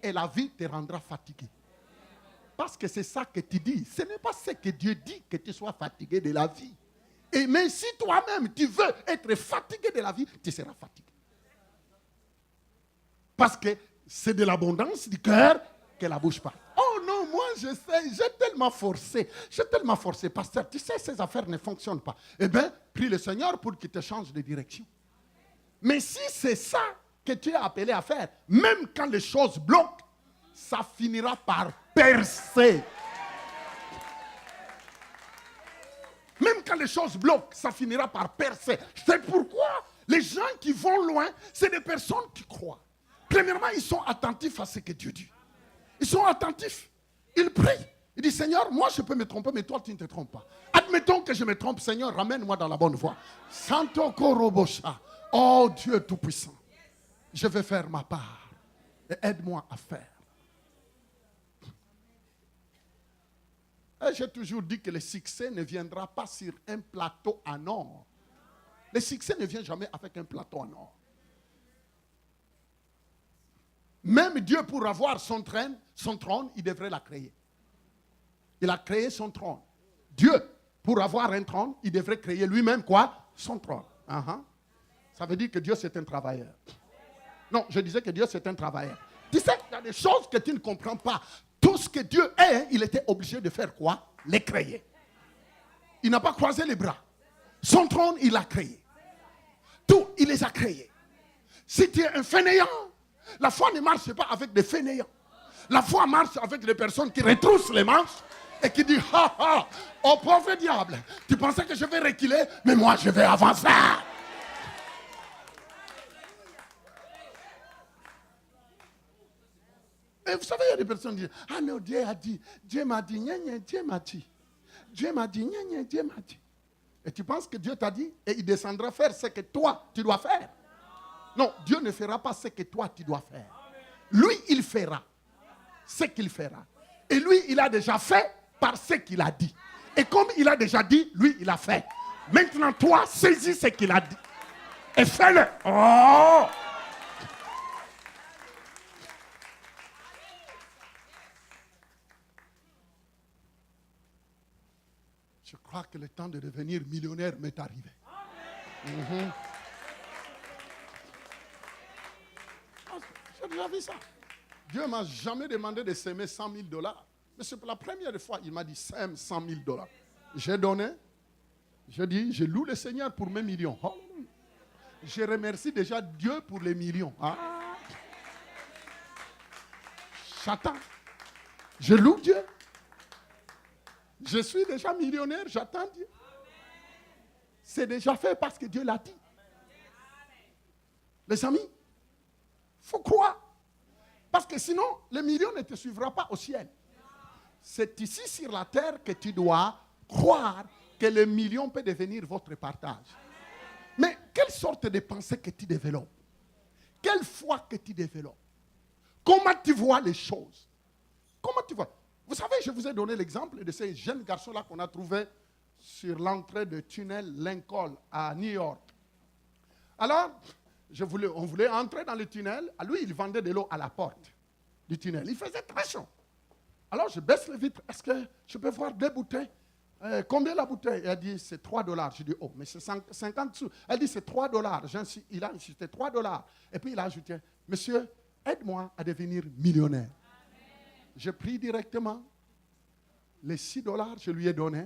et la vie te rendra fatigué. Parce que c'est ça que tu dis. Ce n'est pas ce que Dieu dit que tu sois fatigué de la vie. Et mais si toi-même tu veux être fatigué de la vie, tu seras fatigué. Parce que c'est de l'abondance du cœur que la bouche parle. Oh non, moi je sais, j'ai tellement forcé. Pasteur, tu sais, ces affaires ne fonctionnent pas. Eh bien, prie le Seigneur pour qu'il te change de direction. Mais si c'est ça que tu es appelé à faire, même quand les choses bloquent, ça finira par percer. Même quand les choses bloquent, ça finira par percer. C'est pourquoi les gens qui vont loin, c'est des personnes qui croient. Premièrement, ils sont attentifs à ce que Dieu dit. Ils sont attentifs. Ils prient. Ils disent, Seigneur, moi je peux me tromper, mais toi tu ne te trompes pas. Admettons que je me trompe, Seigneur, ramène-moi dans la bonne voie. Santo Korobosha. Oh Dieu Tout-Puissant, je vais faire ma part. Et aide-moi à faire. Et j'ai toujours dit que le succès ne viendra pas sur un plateau en or. Le succès ne vient jamais avec un plateau en or. Même Dieu, pour avoir son trône, il devrait la créer. Il a créé son trône. Dieu, pour avoir un trône, il devrait créer lui-même quoi? Son trône. Ça veut dire que Dieu, c'est un travailleur. Non, je disais que Dieu, c'est un travailleur. Tu sais, il y a des choses que tu ne comprends pas. Tout ce que Dieu est, il était obligé de faire quoi? Les créer. Il n'a pas croisé les bras. Son trône, il l'a créé. Tout, il les a créés. Si tu es un fainéant, la foi ne marche pas avec des fainéants. La foi marche avec des personnes qui retroussent les manches et qui disent, oh pauvre diable, tu pensais que je vais reculer, mais moi je vais avancer. Et vous savez, il y a des personnes qui disent, ah non, Dieu a dit, Dieu m'a dit, Dieu m'a dit. Dieu m'a dit, Dieu m'a dit. Et tu penses que Dieu t'a dit et il descendra faire ce que toi, tu dois faire? Non, Dieu ne fera pas ce que toi, tu dois faire. Lui, il fera ce qu'il fera. Et lui, il a déjà fait par ce qu'il a dit. Et comme il a déjà dit, lui, il a fait. Maintenant, toi, saisis ce qu'il a dit. Et fais-le. Oh! Je crois que le temps de devenir millionnaire m'est arrivé. J'ai déjà vu ça. Dieu ne m'a jamais demandé de s'aimer $100,000. Mais c'est pour la première fois, il m'a dit, sème $100,000. J'ai donné. J'ai dit, je loue le Seigneur pour mes millions. Oh. Je remercie déjà Dieu pour les millions. J'attends. Je loue Dieu. Je suis déjà millionnaire, j'attends Dieu. C'est déjà fait parce que Dieu l'a dit. Les amis, il faut croire. Parce que sinon, le million ne te suivra pas au ciel. C'est ici sur la terre que tu dois croire que le million peut devenir votre partage. Mais quelle sorte de pensée que tu développes? Quelle foi que tu développes? Comment tu vois les choses? Comment tu vois? Vous savez, je vous ai donné l'exemple de ces jeunes garçons-là qu'on a trouvés sur l'entrée du tunnel Lincoln à New York. Alors, on voulait entrer dans le tunnel. Lui, il vendait de l'eau à la porte du tunnel. Il faisait très chaud. Alors, je baisse les vitres. Est-ce que je peux voir 2 bouteilles? Combien la bouteille? Elle a dit, c'est $3. Je dis, oh, mais c'est 50 sous. Elle dit, c'est $3. Il a insisté, $3. Et puis, il a ajouté, monsieur, aide-moi à devenir millionnaire. Je prie directement. Les $6, je lui ai donné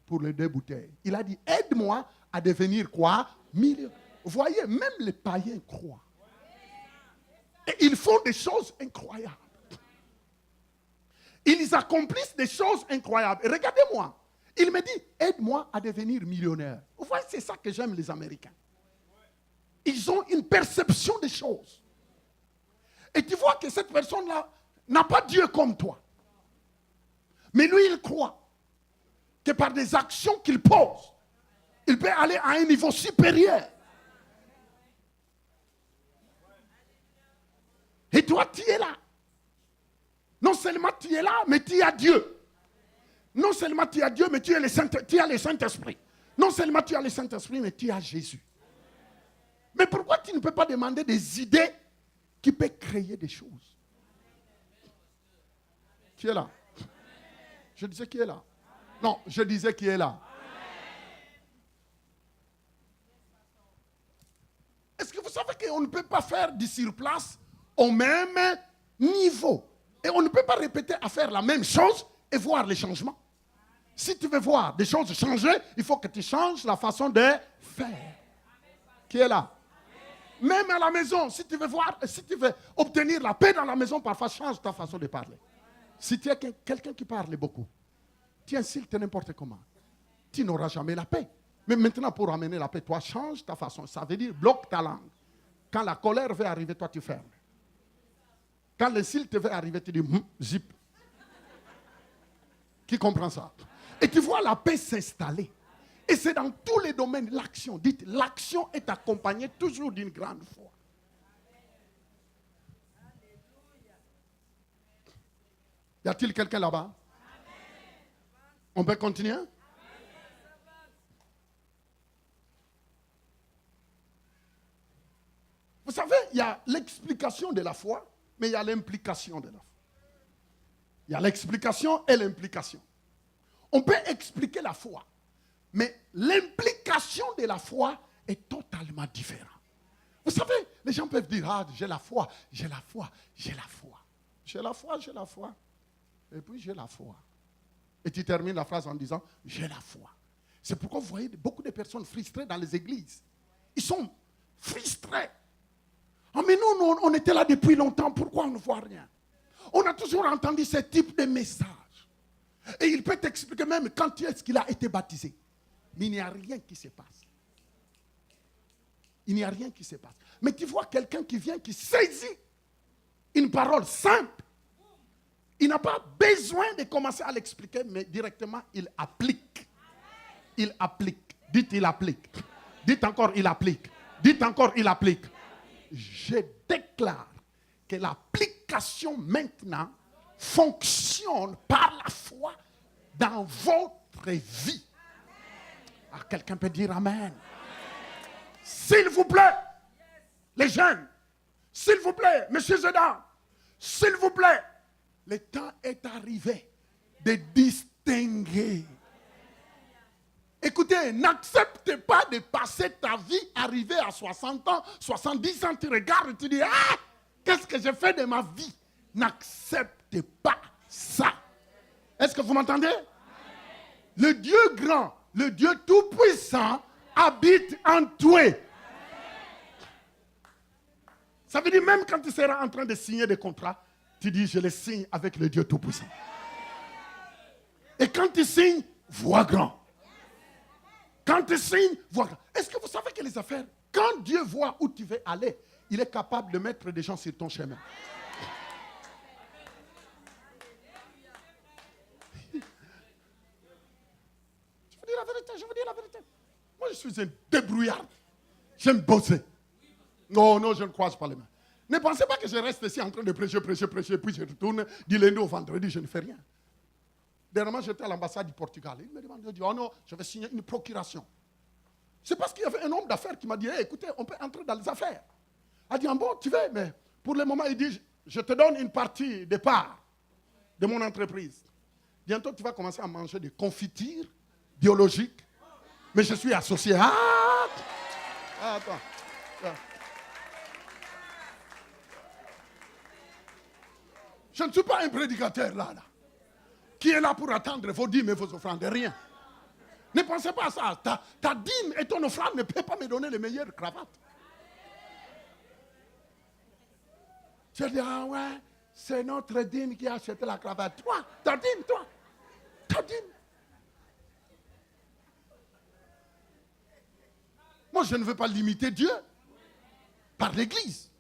pour les 2 bouteilles. Il a dit, aide-moi à devenir quoi? Millionnaire. Vous voyez, même les païens croient. Et ils font des choses incroyables. Ils accomplissent des choses incroyables. Et regardez-moi, Il me dit, aide-moi à devenir millionnaire. Vous voyez, c'est ça que j'aime les Américains. Ils ont une perception des choses. Et tu vois que cette personne-là n'a pas Dieu comme toi. Mais lui, il croit que par des actions qu'il pose, il peut aller à un niveau supérieur. Et toi, tu es là. Non seulement tu es là, mais tu as Dieu. Non seulement tu as Dieu, mais tu as le Saint-Esprit. Non seulement tu as le Saint-Esprit, mais tu as Jésus. Mais pourquoi tu ne peux pas demander des idées qui peuvent créer des choses? Qui est là? Je disais qui est là? Non, je disais qui est là. Est-ce que vous savez qu'on ne peut pas faire du surplace au même niveau? Et on ne peut pas répéter à faire la même chose et voir les changements. Si tu veux voir des choses changer, il faut que tu changes la façon de faire. Qui est là? Même à la maison, si tu veux obtenir la paix dans la maison, parfois change ta façon de parler. Si tu es quelqu'un qui parle beaucoup, tu insultes n'importe comment, tu n'auras jamais la paix. Mais maintenant, pour amener la paix, toi, change ta façon. Ça veut dire bloque ta langue. Quand la colère veut arriver, toi, tu fermes. Quand l'insulte veut arriver, tu dis zip. Qui comprend ça? Et tu vois la paix s'installer. Et c'est dans tous les domaines, l'action. Dites, l'action est accompagnée toujours d'une grande foi. Y a-t-il quelqu'un là-bas? On peut continuer? Vous savez, il y a l'explication de la foi, mais il y a l'implication de la foi. Il y a l'explication et l'implication. On peut expliquer la foi, mais l'implication de la foi est totalement différente. Vous savez, les gens peuvent dire, ah, j'ai la foi, j'ai la foi, j'ai la foi. J'ai la foi, j'ai la foi. Et puis j'ai la foi. Et tu termines la phrase en disant, j'ai la foi. C'est pourquoi vous voyez beaucoup de personnes frustrées dans les églises. Ils sont frustrés. Ah, mais nous, on était là depuis longtemps, pourquoi on ne voit rien? On a toujours entendu ce type de message. Et il peut t'expliquer même quand est-ce qu'il a été baptisé. Mais il n'y a rien qui se passe. Il n'y a rien qui se passe. Mais tu vois quelqu'un qui vient, qui saisit une parole simple. Il n'a pas besoin de commencer à l'expliquer, mais directement, il applique. Il applique. Dites, il applique. Dites encore, il applique. Dites encore, il applique. Je déclare que l'application maintenant fonctionne par la foi dans votre vie. Ah, quelqu'un peut dire Amen. S'il vous plaît, les jeunes, s'il vous plaît, messieurs et dames, s'il vous plaît, le temps est arrivé de distinguer. Écoutez, n'acceptez pas de passer ta vie, arriver à 60 ans, 70 ans, tu regardes et tu dis, ah, qu'est-ce que j'ai fait de ma vie? N'acceptez pas ça. Est-ce que vous m'entendez? Le Dieu grand, le Dieu tout-puissant habite en toi. Ça veut dire même quand tu seras en train de signer des contrats, tu dis, je les signe avec le Dieu tout-puissant. Et quand tu signes, vois grand. Quand tu signes, vois grand. Est-ce que vous savez que les affaires, quand Dieu voit où tu veux aller, il est capable de mettre des gens sur ton chemin. Je vous dis la vérité, je vous dis la vérité. Moi, je suis un débrouillard. J'aime bosser. Non, je ne croise pas les mains. Ne pensez pas que je reste ici en train de prêcher, puis je retourne du lundi au vendredi, je ne fais rien. Dernièrement, j'étais à l'ambassade du Portugal. Il me demande, je dis, oh non, je vais signer une procuration. C'est parce qu'il y avait un homme d'affaires qui m'a dit, hey, écoutez, on peut entrer dans les affaires. Il a dit, bon, tu veux, mais pour le moment, il dit, je te donne une partie des parts de mon entreprise. Bientôt, tu vas commencer à manger des confitures biologiques. Mais je suis associé. Attends. Je ne suis pas un prédicateur là. Qui est là pour attendre vos dîmes et vos offrandes? Rien. Ne pensez pas à ça. Ta dîme et ton offrande ne peuvent pas me donner les meilleures cravates. Je dis, ah ouais, c'est notre dîme qui a acheté la cravate. Toi, ta dîme, toi. Ta dîme. Moi, je ne veux pas limiter Dieu par l'église.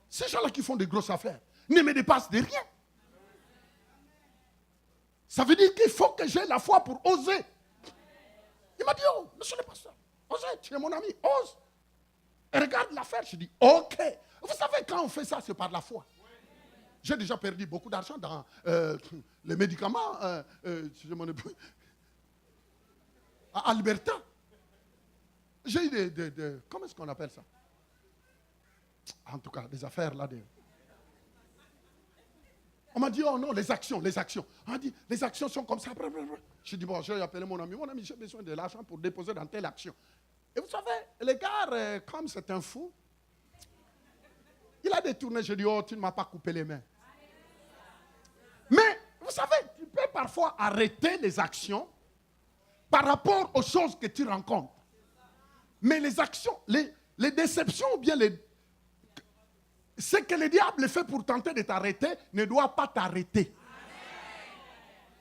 Ces gens-là qui font des grosses affaires ne me dépassent de rien. Ça veut dire qu'il faut que j'ai la foi pour oser. Il m'a dit, oh, monsieur le pasteur, osez, tu es mon ami, ose. Et regarde l'affaire, je dis, ok. Vous savez, quand on fait ça, c'est par la foi. J'ai déjà perdu beaucoup d'argent dans les médicaments. À Alberta. J'ai eu comment est-ce qu'on appelle ça? En tout cas, des affaires là. On m'a dit, oh non, les actions. On m'a dit, les actions sont comme ça. J'ai dit, bon, j'ai appelé mon ami. Mon ami, j'ai besoin de l'argent pour déposer dans telle action. Et vous savez, le gars, comme c'est un fou, il a détourné. J'ai dit, oh, tu ne m'as pas coupé les mains. Mais, vous savez, tu peux parfois arrêter les actions par rapport aux choses que tu rencontres. Mais les actions, les déceptions ou bien ce que le diable fait pour tenter de t'arrêter ne doit pas t'arrêter.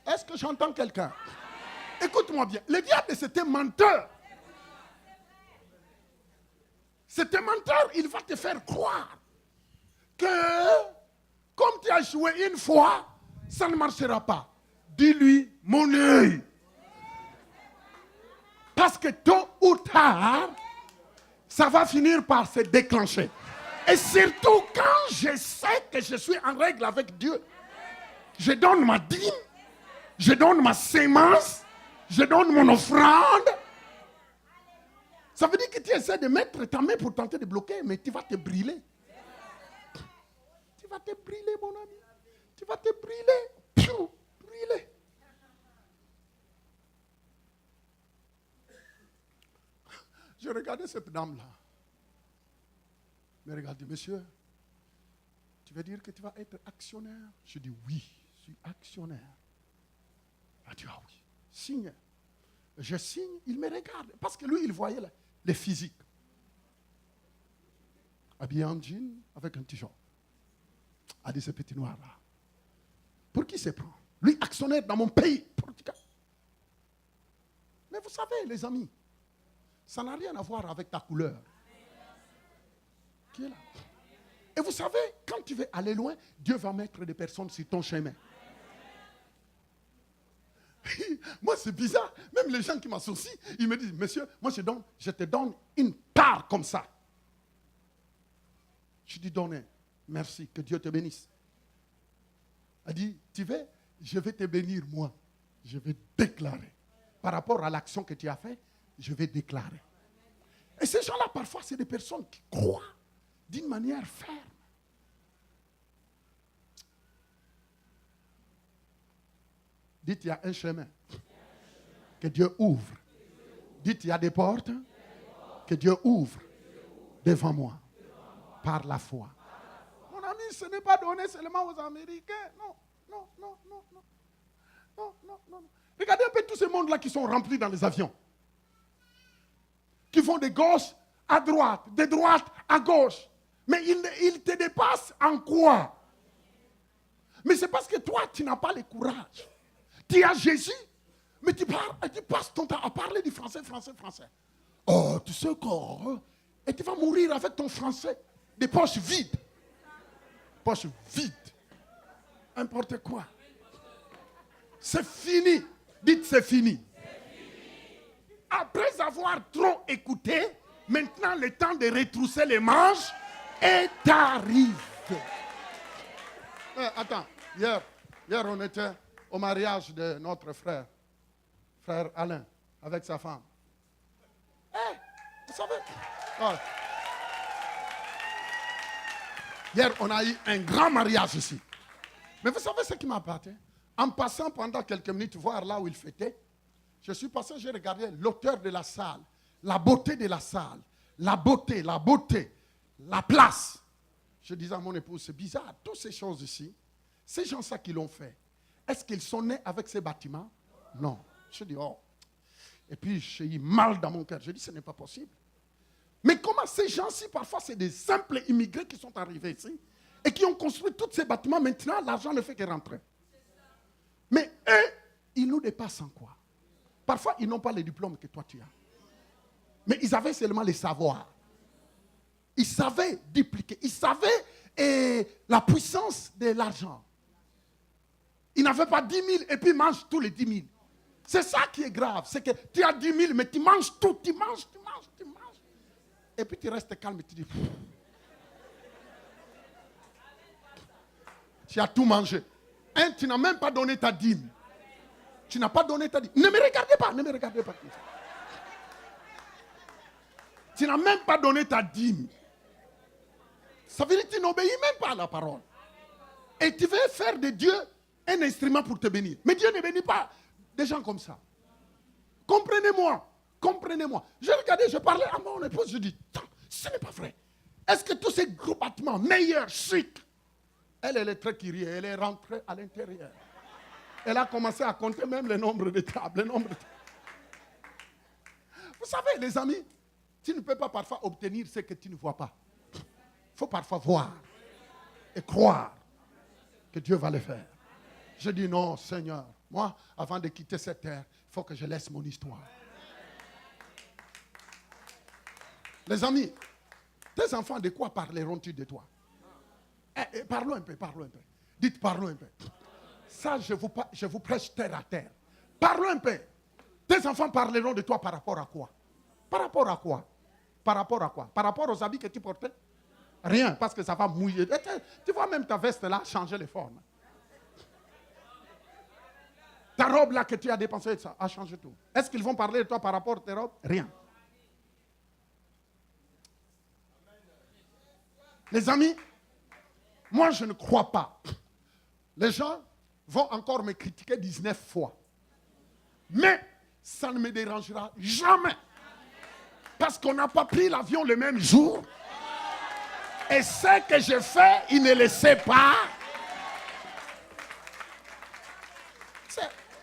Est-ce que j'entends quelqu'un? Écoute-moi bien. Le diable, c'est un menteur. C'est un menteur, il va te faire croire que comme tu as joué une fois, ça ne marchera pas. Dis-lui, mon œil. Parce que tôt ou tard, ça va finir par se déclencher. Et surtout quand je sais que je suis en règle avec Dieu, je donne ma dîme, je donne ma sémence, je donne mon offrande. Ça veut dire que tu essaies de mettre ta main pour tenter de bloquer, mais tu vas te brûler. Tu vas te brûler, mon ami. Tu vas te brûler. Piou, brûler. Je regardais cette dame-là. Mais regardez, monsieur, tu veux dire que tu vas être actionnaire? Je dis oui, je suis actionnaire. Elle a dit ah oui, signe. Je signe, il me regarde. Parce que lui, il voyait les physiques. Habillé en jean avec un t-shirt. A dit ce petit noir-là. Pour qui se prend? Lui, actionnaire dans mon pays, Portugal. Mais vous savez, les amis, ça n'a rien à voir avec ta couleur. Qui est là? Et vous savez, quand tu veux aller loin, Dieu va mettre des personnes sur ton chemin. Moi, c'est bizarre. Même les gens qui m'associent, ils me disent, monsieur, moi, je te donne une part comme ça. Je dis, donnez. Merci, que Dieu te bénisse. Elle dit, tu veux, je vais te bénir moi. Je vais déclarer. Par rapport à l'action que tu as faite, je vais déclarer. Et ces gens-là, parfois, c'est des personnes qui croient d'une manière ferme. Dites, il y a un chemin que Dieu ouvre. Dites, il y a des portes que Dieu ouvre devant moi par la foi. Mon ami, ce n'est pas donné seulement aux Américains. Non, non, non, non, non. Non, non, non. Regardez un peu tout ce monde-là qui sont remplis dans les avions. Qui vont de gauche à droite, de droite à gauche. Mais ils te dépassent en quoi? Mais c'est parce que toi, tu n'as pas le courage. Tu as Jésus, mais tu passes ton temps à parler du français. Oh, tu sais quoi? Et tu vas mourir avec ton français. Des poches vides. Poches vides. N'importe quoi. C'est fini. Dites c'est fini. Après avoir trop écouté, maintenant le temps de retrousser les manches est arrivé. Attends, hier on était au mariage de notre frère Alain, avec sa femme. Vous savez, hier on a eu un grand mariage ici. Mais vous savez ce qui m'a appâté? En passant pendant quelques minutes voir là où il fêtait, je suis passé, j'ai regardé l'auteur de la salle, la beauté de la salle, la beauté, la place. Je disais à mon épouse, c'est bizarre, toutes ces choses ici, ces gens-là qui l'ont fait, est-ce qu'ils sont nés avec ces bâtiments? Non. Je dis, oh. Et puis j'ai eu mal dans mon cœur. Je dis, ce n'est pas possible. Mais comment ces gens-ci, parfois, c'est des simples immigrés qui sont arrivés ici et qui ont construit tous ces bâtiments. Maintenant, l'argent ne fait que rentrer. Mais eux, ils nous dépassent en quoi? Parfois, ils n'ont pas les diplômes que toi tu as. Mais ils avaient seulement les savoirs. Ils savaient dupliquer. Ils savaient la puissance de l'argent. Ils n'avaient pas 10 000 et puis ils mangent tous les 10 000. C'est ça qui est grave. C'est que tu as 10 000 mais tu manges tout. Tu manges. Et puis tu restes calme et tu dis... Pff. Tu as tout mangé. Tu n'as même pas donné ta dîme. Tu n'as pas donné ta dîme. Ne me regardez pas. Tu n'as même pas donné ta dîme. Ça veut dire que tu n'obéis même pas à la parole. Et tu veux faire de Dieu un instrument pour te bénir. Mais Dieu ne bénit pas des gens comme ça. Comprenez-moi. Je regardais, je parlais à mon épouse, je dis, ce n'est pas vrai. Est-ce que tous ces gros bâtiments, meilleurs, chics, elle est très curieuse, elle est rentrée à l'intérieur. Elle a commencé à compter même le nombre de tables. Vous savez, les amis, tu ne peux pas parfois obtenir ce que tu ne vois pas. Il faut parfois voir et croire que Dieu va le faire. Je dis non, Seigneur, moi, avant de quitter cette terre, il faut que je laisse mon histoire. Les amis, tes enfants, de quoi parleront-ils de toi? Parlons un peu. Dites, parlons un peu. Ça, je vous prêche terre à terre. Parlons un peu. Tes enfants parleront de toi par rapport à quoi? Par rapport à quoi? Par rapport aux habits que tu portais? Rien, parce que ça va mouiller. Tu vois même ta veste là changer les formes. Ta robe là que tu as dépensée, ça a changé tout. Est-ce qu'ils vont parler de toi par rapport à tes robes? Rien. Les amis, moi je ne crois pas. Les gens vont encore me critiquer 19 fois. Mais ça ne me dérangera jamais. Parce qu'on n'a pas pris l'avion le même jour. Et ce que j'ai fait, il ne le sait pas.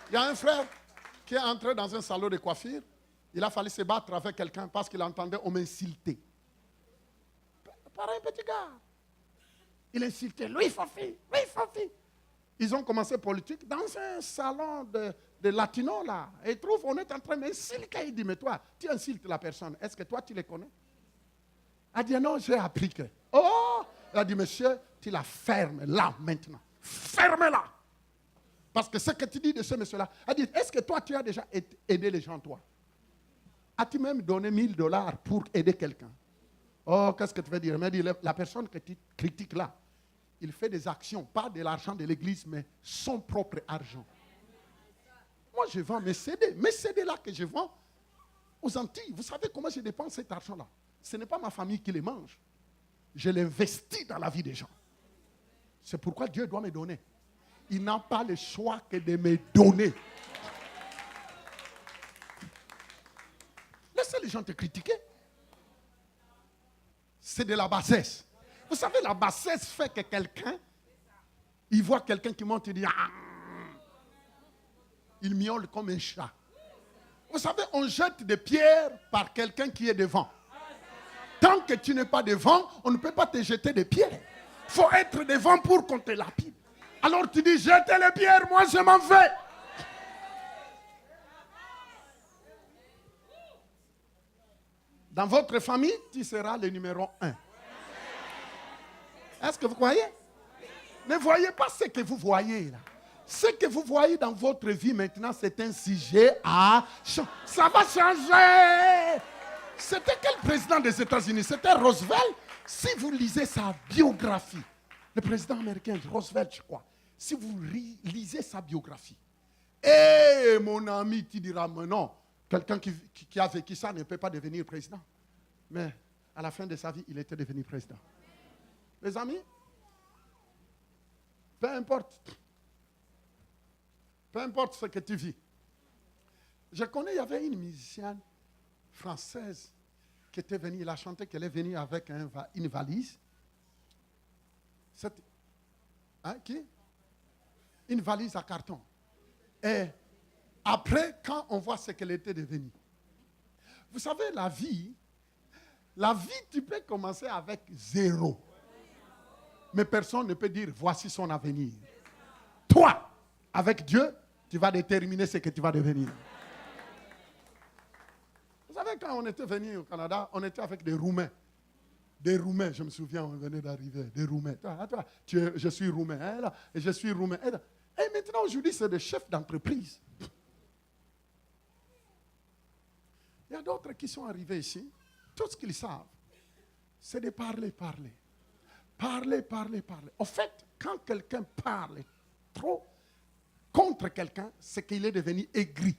Il y a un frère qui est entré dans un salon de coiffure. Il a fallu se battre avec quelqu'un parce qu'il entendait on m'insulter. Par un petit gars. Il insultait, lui Fofi. Ils ont commencé politique dans un salon de latino là. Et ils trouvent on est en train d'insulter. Il dit, mais toi, tu insultes la personne. Est-ce que toi, tu les connais? Il a dit, non, j'ai appris que. Oh! Il a dit, monsieur, tu la fermes là maintenant. Ferme-la. Parce que ce que tu dis de ce monsieur-là, il a dit, est-ce que toi, tu as déjà aidé les gens, toi? As-tu même donné $1000 pour aider quelqu'un? Oh, qu'est-ce que tu veux dire? Il m'a dit, la personne que tu critiques là, il fait des actions, pas de l'argent de l'église, mais son propre argent. Moi, je vends mes CD. Mes CD là que je vends aux Antilles. Vous savez comment je dépense cet argent-là? Ce n'est pas ma famille qui les mange. Je l'investis dans la vie des gens. C'est pourquoi Dieu doit me donner. Il n'a pas le choix que de me donner. Laissez les gens te critiquer. C'est de la bassesse. Vous savez, la bassesse fait que quelqu'un, il voit quelqu'un qui monte et dit, ah, il miaule comme un chat. Vous savez, on jette des pierres par quelqu'un qui est devant. Tant que tu n'es pas devant, on ne peut pas te jeter des pierres. Il faut être devant pour qu'on te lapide. Alors tu dis, jetez les pierres, moi je m'en vais. Dans votre famille, tu seras le numéro 1. Est-ce que vous croyez? Ne voyez pas ce que vous voyez là. Ce que vous voyez dans votre vie maintenant, c'est un sujet à changer. Ça va changer. C'était quel président des États-Unis? C'était Roosevelt. Si vous lisez sa biographie, le président américain Roosevelt, je crois, si vous lisez sa biographie, et mon ami, tu diras, mais non, quelqu'un qui a vécu ça ne peut pas devenir président. Mais à la fin de sa vie, il était devenu président. Les amis, peu importe ce que tu vis. Je connais, il y avait une musicienne française qui était venue, il a chanté qu'elle est venue avec une valise. Qui? Une valise à carton. Et après, quand on voit ce qu'elle était devenue. Vous savez, la vie, tu peux commencer avec 0. Mais personne ne peut dire, voici son avenir. Toi, avec Dieu, tu vas déterminer ce que tu vas devenir. Vous savez, savez, quand on était venu au Canada, on était avec des Roumains. Des Roumains, je me souviens, on venait d'arriver. Des Roumains. Toi, je suis Roumain. Hein, là, et je suis Roumain. Et maintenant, aujourd'hui, c'est des chefs d'entreprise. Il y a d'autres qui sont arrivés ici. Tout ce qu'ils savent, c'est de parler. Parler. En fait, quand quelqu'un parle trop contre quelqu'un, c'est qu'il est devenu aigri.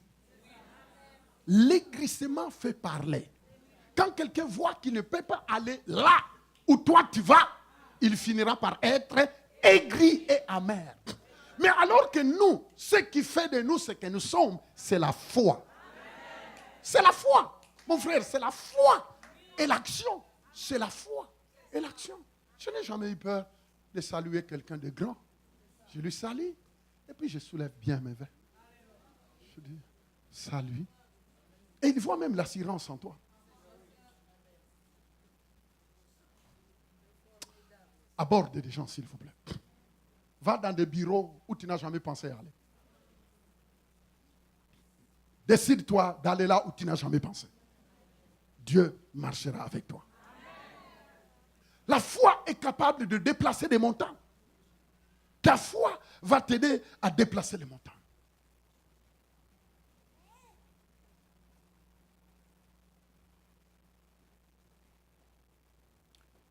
L'aigrissement fait parler. Quand quelqu'un voit qu'il ne peut pas aller là où toi tu vas, il finira par être aigri et amer. Mais alors que nous, ce qui fait de nous ce que nous sommes, c'est la foi. C'est la foi. Mon frère, c'est la foi et l'action. C'est la foi et l'action. Je n'ai jamais eu peur de saluer quelqu'un de grand. Je lui salue et puis je soulève bien mes mains. Je dis, salut. Et il voit même l'assurance en toi. Aborde des gens, s'il vous plaît. Va dans des bureaux où tu n'as jamais pensé aller. Décide-toi d'aller là où tu n'as jamais pensé. Dieu marchera avec toi. La foi est capable de déplacer des montagnes. Ta foi va t'aider à déplacer les montagnes.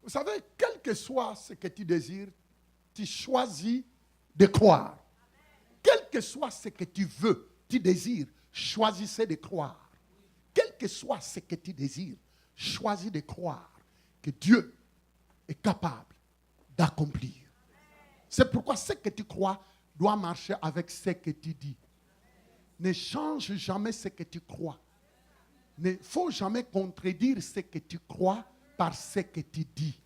Vous savez, quel que soit ce que tu désires, tu choisis de croire. Quel que soit ce que tu veux, tu désires, choisissez de croire. Quel que soit ce que tu désires, choisis de croire que Dieu est capable d'accomplir. C'est pourquoi ce que tu crois doit marcher avec ce que tu dis. Ne change jamais ce que tu crois. Il ne faut jamais contredire ce que tu crois par ce que tu dis.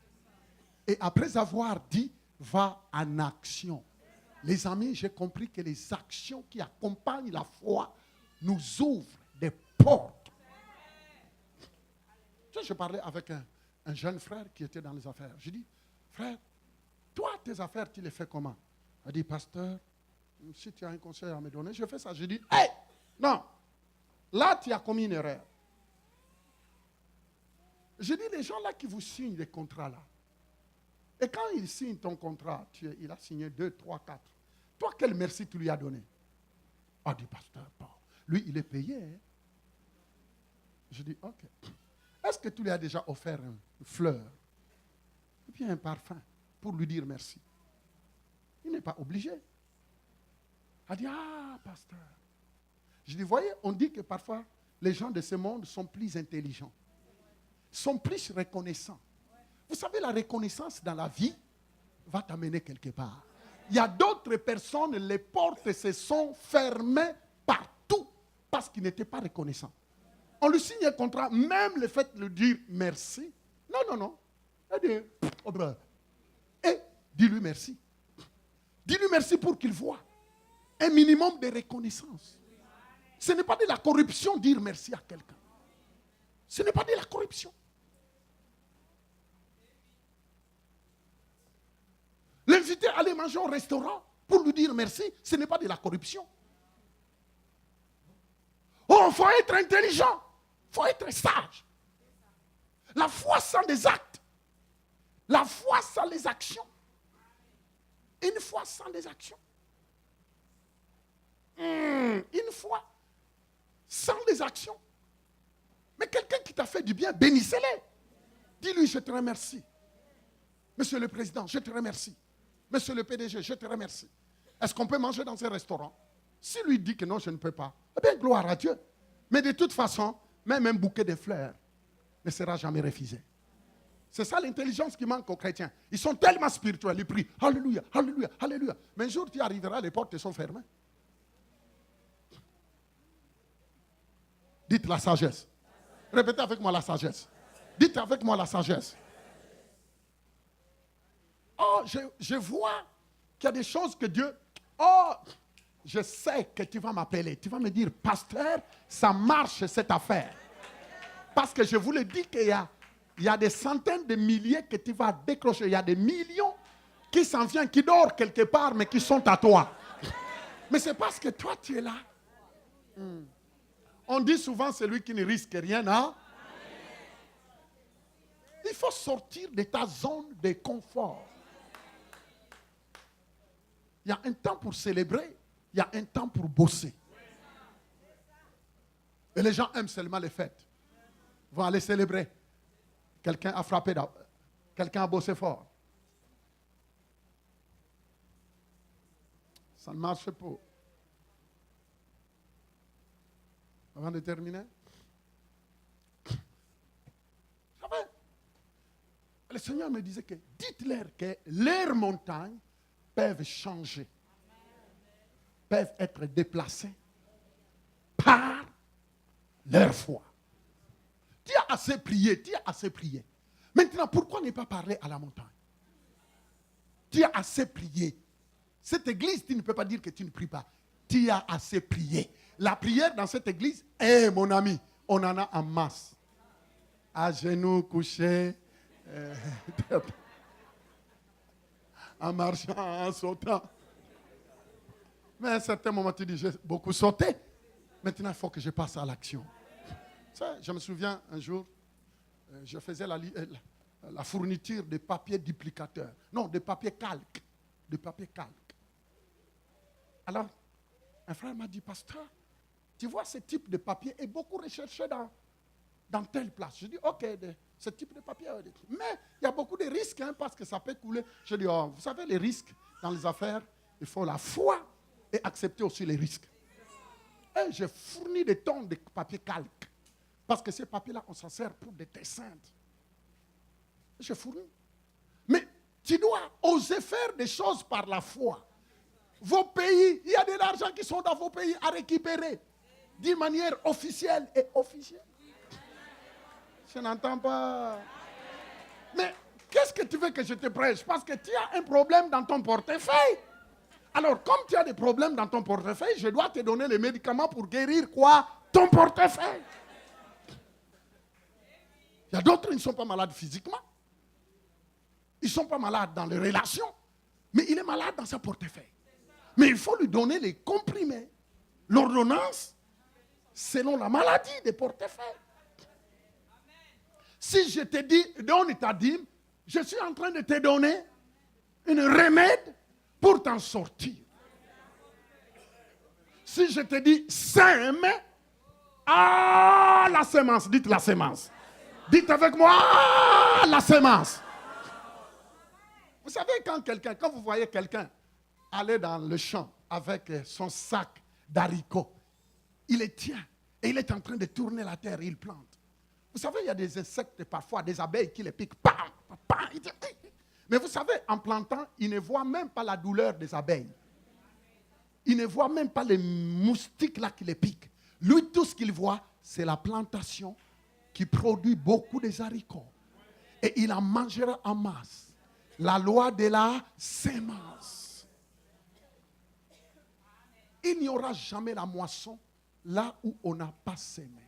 Et après avoir dit, va en action. Les amis, j'ai compris que les actions qui accompagnent la foi nous ouvrent des portes. Je parlais avec un jeune frère qui était dans les affaires. Je dis, frère, toi, tes affaires, tu les fais comment? Il a dit, pasteur, si tu as un conseil à me donner, je fais ça. Je dis, hé, non, là, tu as commis une erreur. Je dis, les gens là qui vous signent des contrats là, et quand ils signent ton contrat, il a signé 2, 3, 4. Toi, quel merci tu lui as donné? Ah, dit pasteur, bon, lui, il est payé. Hein? Je dis, ok. Est-ce que tu lui as déjà offert une fleur et puis un parfum pour lui dire merci? Il n'est pas obligé. Il a dit, ah, pasteur. Je dis, voyez, on dit que parfois, les gens de ce monde sont plus intelligents, sont plus reconnaissants. Vous savez, la reconnaissance dans la vie va t'amener quelque part. Il y a d'autres personnes, les portes se sont fermées partout parce qu'ils n'étaient pas reconnaissants. On lui signe un contrat, même le fait de lui dire merci. Non. Et dis-lui merci. Dis-lui merci pour qu'il voie un minimum de reconnaissance. Ce n'est pas de la corruption dire merci à quelqu'un. Ce n'est pas de la corruption. L'inviter à aller manger au restaurant pour lui dire merci, ce n'est pas de la corruption. Oh, il faut être intelligent. Il faut être sage. La foi sans des actes. La foi sans les actions. Une foi sans des actions. Une foi sans les actions. Mais quelqu'un qui t'a fait du bien, bénissez-les. Dis-lui, je te remercie. Monsieur le Président, je te remercie. Monsieur le PDG, je te remercie. Est-ce qu'on peut manger dans un restaurant? S'il lui dit que non, je ne peux pas, eh bien, gloire à Dieu. Mais de toute façon, même un bouquet de fleurs ne sera jamais refusé. C'est ça l'intelligence qui manque aux chrétiens. Ils sont tellement spirituels, ils prient, alléluia, alléluia, alléluia. Mais un jour, tu arriveras, les portes sont fermées. Dites la sagesse. Répétez avec moi la sagesse. Dites avec moi la sagesse. Oh, je vois qu'il y a des choses que Dieu... Oh, je sais que tu vas m'appeler. Tu vas me dire, pasteur, ça marche cette affaire. Parce que je vous le dis qu'il y a des centaines de milliers que tu vas décrocher. Il y a des millions qui s'en viennent, qui dorment quelque part, mais qui sont à toi. Mais c'est parce que toi, tu es là. On dit souvent celui qui ne risque rien, hein? faut sortir de ta zone de confort. Il y a un temps pour célébrer, il y a un temps pour bosser. Et les gens aiment seulement les fêtes. Ils vont aller célébrer. Quelqu'un a frappé, quelqu'un a bossé fort. Ça ne marche pas. Avant de terminer, vous savez, le Seigneur me disait que dites-leur que leurs montagnes peuvent changer, peuvent être déplacées par leur foi. Tu as assez prié, tu as assez prié. Maintenant, pourquoi ne pas parler à la montagne? Tu as assez prié. Cette église, tu ne peux pas dire que tu ne pries pas. Tu as assez prié. La prière dans cette église, mon ami, on en a en masse. À genoux, couchés, en marchant, en sautant. Mais à un certain moment, tu dis, j'ai beaucoup sauté. Maintenant, il faut que je passe à l'action. Je me souviens un jour, je faisais la fourniture de papier duplicateur. Non, de papier calque. De papier calque. Alors, un frère m'a dit, pasteur, tu vois, ce type de papier est beaucoup recherché dans telle place. Je dis, ok, ce type de papier. Mais il y a beaucoup de risques parce que ça peut couler. Je dis, oh, vous savez, les risques dans les affaires, il faut la foi et accepter aussi les risques. Et j'ai fourni des tonnes de papier calque. Parce que ces papiers-là, on s'en sert pour des dessins. J'ai fourni. Mais tu dois oser faire des choses par la foi. Vos pays, il y a de l'argent qui sont dans vos pays à récupérer d'une manière officielle et officielle. Je n'entends pas. Mais qu'est-ce que tu veux que je te prêche? Parce que tu as un problème dans ton portefeuille. Alors, comme tu as des problèmes dans ton portefeuille, je dois te donner les médicaments pour guérir quoi? Ton portefeuille. Il y a d'autres qui ne sont pas malades physiquement. Ils ne sont pas malades dans les relations. Mais il est malade dans son portefeuille. Mais il faut lui donner les comprimés, l'ordonnance, selon la maladie des portefeuilles. Si je te dis, donne ta dîme, je suis en train de te donner un remède pour t'en sortir. Si je te dis, sème, la sémence, dites la sémence. Dites avec moi, la sémence. Vous savez, quand vous voyez quelqu'un aller dans le champ avec son sac d'haricots, il les tient et il est en train de tourner la terre et il plante. Vous savez, il y a des insectes parfois, des abeilles qui les piquent. Pam, pam, mais vous savez, en plantant, il ne voit même pas la douleur des abeilles. Il ne voit même pas les moustiques là qui les piquent. Lui, tout ce qu'il voit, c'est la plantation qui produit beaucoup de haricots. Et il en mangera en masse. La loi de la sémence. Il n'y aura jamais la moisson là où on n'a pas sémé.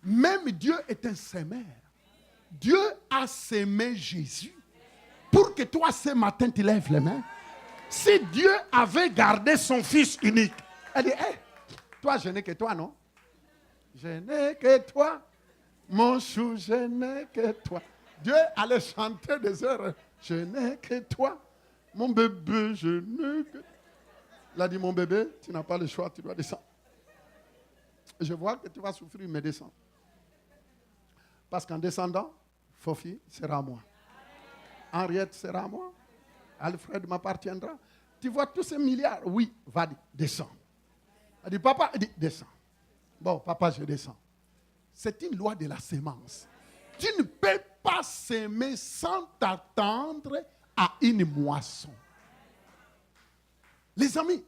Même Dieu est un sémeur. Dieu a sémé Jésus pour que toi ce matin tu lèves les mains. Si Dieu avait gardé son fils unique, elle dit, hey, toi je n'ai que toi, non? Je n'ai que toi, mon chou, je n'ai que toi. Dieu allait chanter des heures. Je n'ai que toi, mon bébé, je n'ai que toi. Il a dit, mon bébé, tu n'as pas le choix, tu dois descendre. Je vois que tu vas souffrir, mais descends. Parce qu'en descendant, Fofi sera à moi. Henriette sera à moi. Alfred m'appartiendra. Tu vois tous ces milliards? Oui, va, descends. Il dit, papa, il dit, descends. Bon, papa, je descends. C'est une loi de la sémence. Tu ne peux pas s'aimer sans t'attendre à une moisson. Les amis,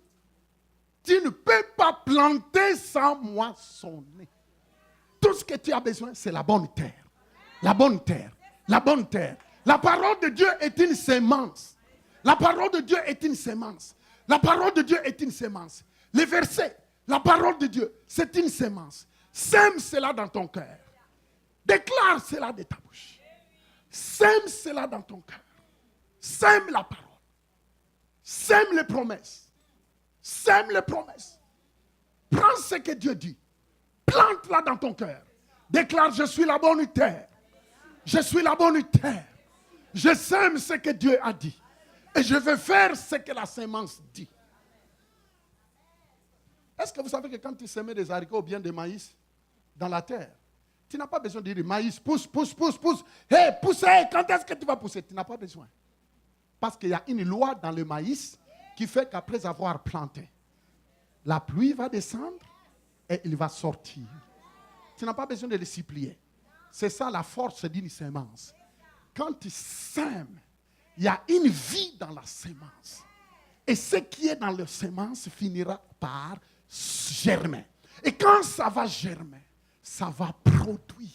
tu ne peux pas planter sans moissonner. Tout ce que tu as besoin, c'est la bonne terre. La bonne terre. La bonne terre. La parole de Dieu est une sémence. La parole de Dieu est une sémence. La parole de Dieu est une sémence. Les versets, la parole de Dieu, c'est une sémence. Sème cela dans ton cœur. Déclare cela de ta bouche. Sème cela dans ton cœur. Sème la parole. Sème les promesses. Sème les promesses. Prends ce que Dieu dit. Plante-la dans ton cœur. Déclare, je suis la bonne terre. Je suis la bonne terre. Je sème ce que Dieu a dit. Et je vais faire ce que la semence dit. Est-ce que vous savez que quand tu sèmes des haricots ou bien des maïs dans la terre, tu n'as pas besoin de dire maïs, pousse, pousse, pousse, pousse. Hé, poussez, quand est-ce que tu vas pousser? Tu n'as pas besoin. Parce qu'il y a une loi dans le maïs qui fait qu'après avoir planté, la pluie va descendre et il va sortir. Tu n'as pas besoin de le supplier. C'est ça la force d'une semence. Quand tu sèmes, il y a une vie dans la semence. Et ce qui est dans la semence finira par germer. Et quand ça va germer, ça va produire.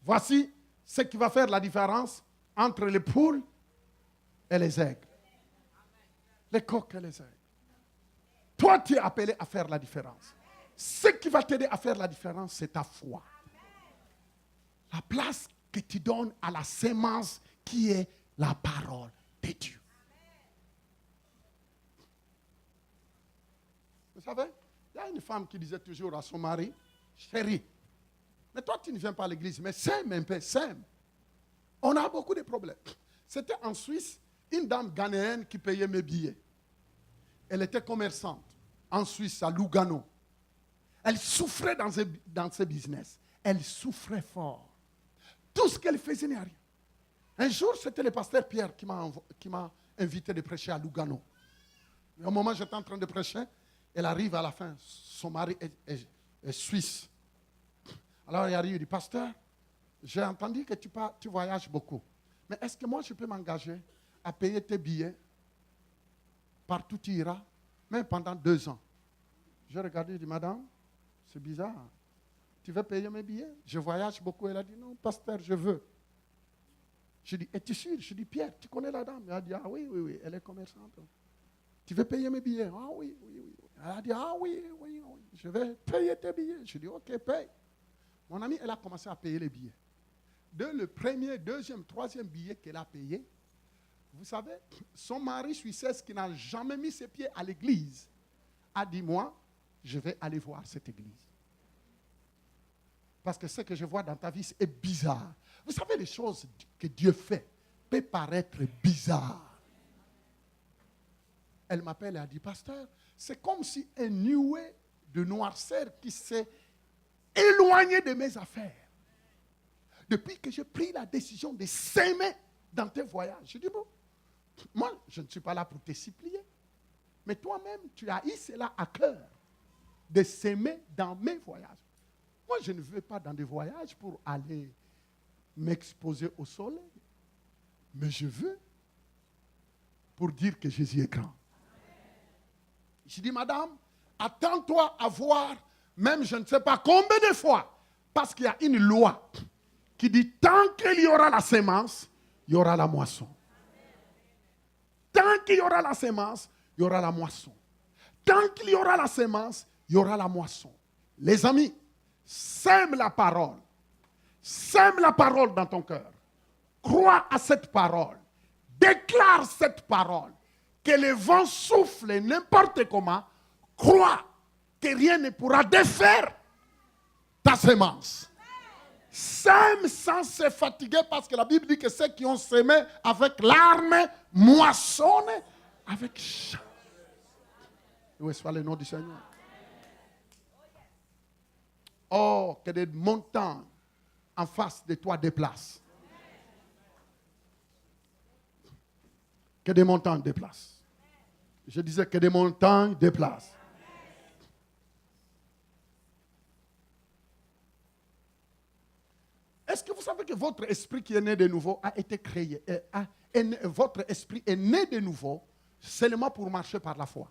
Voici ce qui va faire la différence entre les poules et les aigles. Les coqs et les aigles. Toi, tu es appelé à faire la différence. Ce qui va t'aider à faire la différence, c'est ta foi. La place que tu donnes à la semence qui est la parole de Dieu. Vous savez, il y a une femme qui disait toujours à son mari, chérie, mais toi tu ne viens pas à l'église, mais sème un peu, sème. On a beaucoup de problèmes. C'était en Suisse, une dame ghanéenne qui payait mes billets. Elle était commerçante en Suisse, à Lugano. Elle souffrait dans ses business. Elle souffrait fort. Tout ce qu'elle faisait n'est rien. Un jour, c'était le pasteur Pierre qui m'a invité de prêcher à Lugano. Et au moment où j'étais en train de prêcher, elle arrive à la fin. Son mari est suisse. Alors il arrive, il dit, pasteur, j'ai entendu que tu voyages beaucoup. Mais est-ce que moi, je peux m'engager à payer tes billets partout où tu iras, même pendant 2 ans? J'ai regardé, je dis, madame, c'est bizarre. Tu veux payer mes billets? Je voyage beaucoup. Elle a dit, non, pasteur, je veux. Je dis, es-tu sûr? Je dis, Pierre, tu connais la dame? Elle a dit, ah oui, oui, oui, elle est commerçante. Tu veux payer mes billets? Ah oui, oui, oui. Elle a dit, ah oui, oui, oui, je vais payer tes billets. Je dis, ok, paye. Mon amie, elle a commencé à payer les billets. Dès le premier, deuxième, troisième billet qu'elle a payé, vous savez, son mari suissesse qui n'a jamais mis ses pieds à l'église a dit, moi, je vais aller voir cette église. Parce que ce que je vois dans ta vie est bizarre. Vous savez, les choses que Dieu fait peuvent paraître bizarres. Elle m'appelle et a dit, pasteur, c'est comme si un nuée de noirceur qui s'est éloigné de mes affaires. Depuis que j'ai pris la décision de s'aimer dans tes voyages. Je dis, bon, moi, je ne suis pas là pour te supplier. Mais toi-même, tu as eu cela à cœur, de s'aimer dans mes voyages. Moi, je ne vais pas dans des voyages pour aller m'exposer au soleil. Mais je veux pour dire que Jésus est grand. Je dis, madame, attends-toi à voir, même je ne sais pas combien de fois, parce qu'il y a une loi qui dit, tant qu'il y aura la semence, il y aura la moisson. Tant qu'il y aura la semence, il y aura la moisson. Tant qu'il y aura la semence, il y aura la moisson. Les amis, sème la parole. Sème la parole dans ton cœur. Crois à cette parole. Déclare cette parole. Que le vent souffle n'importe comment. Crois que rien ne pourra défaire ta semence. Sème sans se fatiguer parce que la Bible dit que ceux qui ont semé avec larmes moissonnent avec chant. Loué soit le nom du Seigneur. Oh, que des montagnes en face de toi déplacent. Que des montagnes déplacent. Je disais que des montagnes déplacent. Est-ce que vous savez que votre esprit qui est né de nouveau a été créé? Votre esprit est né de nouveau seulement pour marcher par la foi.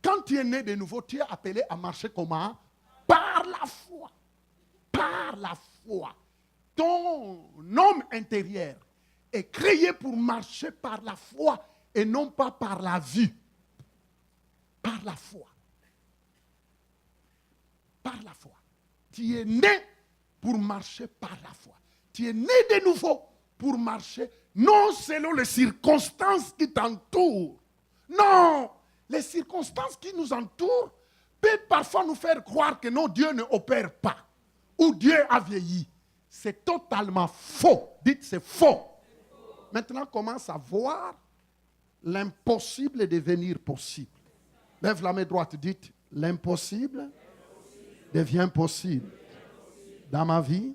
Quand tu es né de nouveau, tu es appelé à marcher comment? Par la foi. Par la foi. Ton homme intérieur est créé pour marcher par la foi et non pas par la vue. Par la foi. Par la foi. Tu es né pour marcher par la foi. Tu es né de nouveau pour marcher non selon les circonstances qui t'entourent. Non, les circonstances qui nous entourent peut parfois nous faire croire que non, Dieu ne opère pas. Ou Dieu a vieilli. C'est totalement faux. Dites, c'est faux. Maintenant, commence à voir l'impossible devenir possible. Lève la main droite, dites, l'impossible devient possible dans ma vie,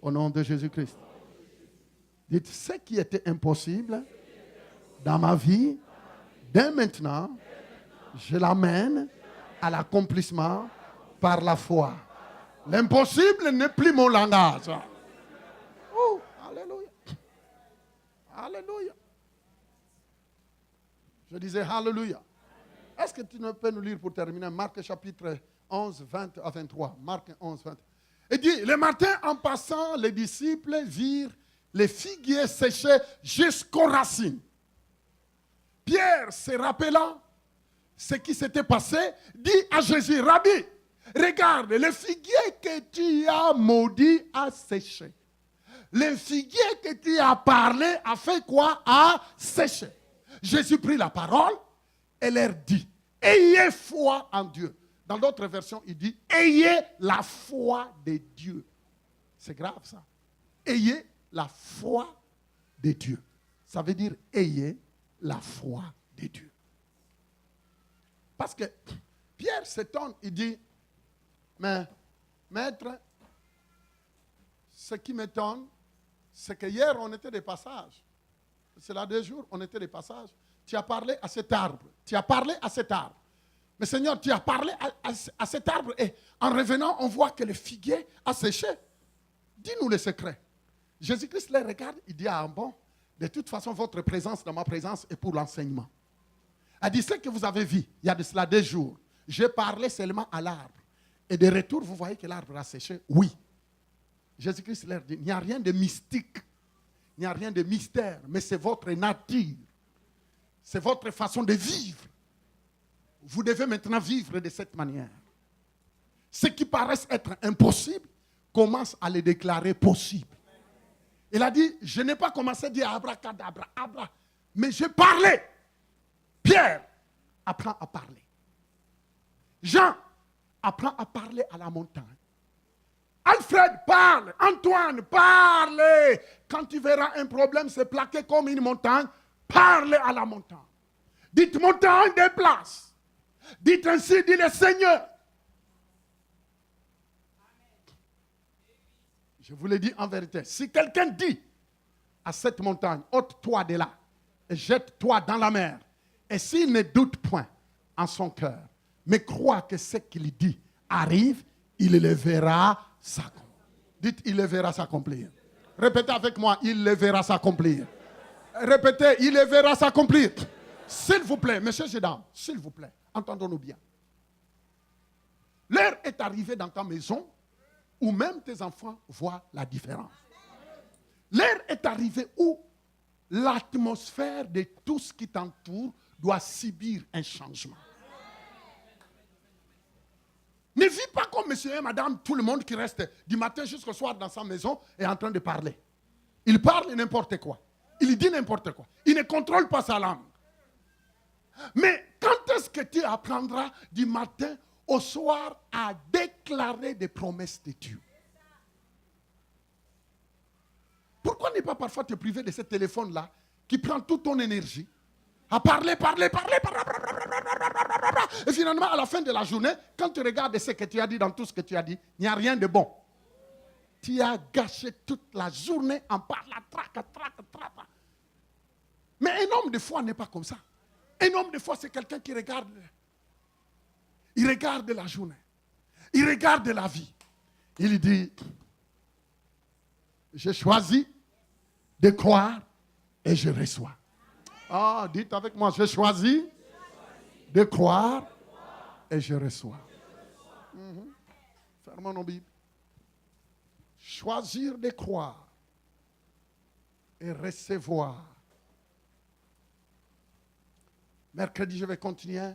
au nom de Jésus-Christ. Dites, ce qui était impossible dans ma vie, dès maintenant, je l'amène à l'accomplissement par la foi. L'impossible n'est plus mon langage. Oh, alléluia. Alléluia. Je disais alléluia. Est-ce que tu ne peux nous lire pour terminer Marc chapitre 11, 20 à 23. Marc 11, 20. Il dit, le matin en passant, les disciples virent les figuiers séchés jusqu'aux racines. Pierre, se rappelant ce qui s'était passé, dit à Jésus, Rabbi, regarde, le figuier que tu as maudit a séché. Le figuier que tu as parlé a fait quoi? A séché. Jésus prit la parole et leur dit, ayez foi en Dieu. Dans d'autres versions, il dit, ayez la foi de Dieu. C'est grave ça. Ayez la foi de Dieu. Ça veut dire, ayez la foi de Dieu. Parce que Pierre s'étonne, il dit, mais maître, ce qui m'étonne, c'est que hier on était des passages. C'est là 2 jours, on était des passages. Tu as parlé à cet arbre. Tu as parlé à cet arbre. Mais Seigneur, tu as parlé à cet arbre et en revenant, on voit que le figuier a séché. Dis-nous le secret. Jésus-Christ les regarde, il dit, ah bon, de toute façon, votre présence dans ma présence est pour l'enseignement. Elle dit, ce que vous avez vu, il y a de cela 2 jours, j'ai parlé seulement à l'arbre. Et de retour, vous voyez que l'arbre a séché. Oui. Jésus-Christ leur dit, il n'y a rien de mystique, il n'y a rien de mystère, mais c'est votre nature. C'est votre façon de vivre. Vous devez maintenant vivre de cette manière. Ce qui paraît être impossible, commence à le déclarer possible. Il a dit, je n'ai pas commencé à dire abracadabra, abra, mais j'ai parlé. Pierre, apprends à parler. Jean, apprends à parler à la montagne. Alfred, parle. Antoine, parle. Quand tu verras un problème se plaquer comme une montagne, parle à la montagne. Dites montagne, déplace. Dites ainsi, dit le Seigneur. Je vous le dis en vérité. Si quelqu'un dit à cette montagne, ôte-toi de là et jette-toi dans la mer, et s'il ne doute point en son cœur, mais croit que ce qu'il dit arrive, il le verra s'accomplir. Dites, il le verra s'accomplir. Répétez avec moi, il le verra s'accomplir. Répétez, il le verra s'accomplir. S'il vous plaît, messieurs et dames, s'il vous plaît, entendons-nous bien. L'heure est arrivée dans ta maison où même tes enfants voient la différence. L'heure est arrivée où l'atmosphère de tout ce qui t'entoure doit subir un changement. Ne vis pas comme monsieur et madame, tout le monde qui reste du matin jusqu'au soir dans sa maison est en train de parler. Il parle n'importe quoi. Il dit n'importe quoi. Il ne contrôle pas sa langue. Mais quand est-ce que tu apprendras du matin au soir à déclarer des promesses de Dieu? Pourquoi ne pas parfois te priver de ce téléphone-là qui prend toute ton énergie à parler. Et finalement, à la fin de la journée, quand tu regardes ce que tu as dit dans tout ce que tu as dit, il n'y a rien de bon. Tu as gâché toute la journée en parlant, trac. Mais un homme de foi n'est pas comme ça. Un homme de foi, c'est quelqu'un qui regarde. Il regarde la journée. Il regarde la vie. Il dit, j'ai choisi de croire et je reçois. Ah, dites avec moi, j'ai choisi de croire et je reçois. Fermons nos Bibles. Choisir de croire et recevoir. Mercredi, je vais continuer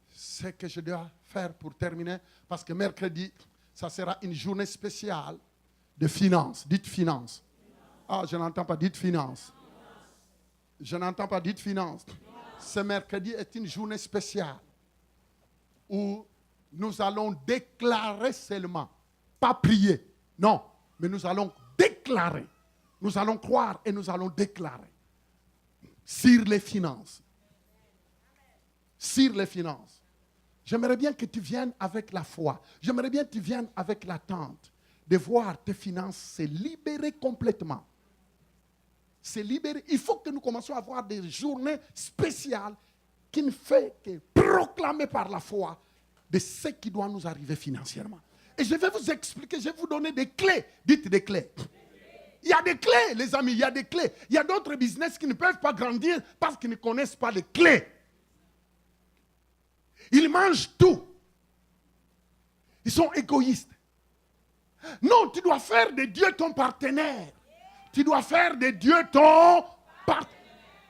ce que je dois faire pour terminer, parce que mercredi, ça sera une journée spéciale de finances. Dites finances. Ah, je n'entends pas, dites finances. Je n'entends pas, dites finances. Ce mercredi est une journée spéciale où nous allons déclarer seulement. Pas prier. Non, mais nous allons déclarer. Nous allons croire et nous allons déclarer. Sur les finances. Sur les finances. J'aimerais bien que tu viennes avec la foi. J'aimerais bien que tu viennes avec l'attente de voir tes finances se libérer complètement. Se libérer. Il faut que nous commencions à avoir des journées spéciales qui ne fait que proclamer par la foi de ce qui doit nous arriver financièrement. Et je vais vous expliquer, je vais vous donner des clés. Dites des clés. Il y a des clés, les amis, il y a des clés. Il y a d'autres business qui ne peuvent pas grandir parce qu'ils ne connaissent pas les clés. Ils mangent tout. Ils sont égoïstes. Non, tu dois faire de Dieu ton partenaire. Tu dois faire de Dieu ton partenaire.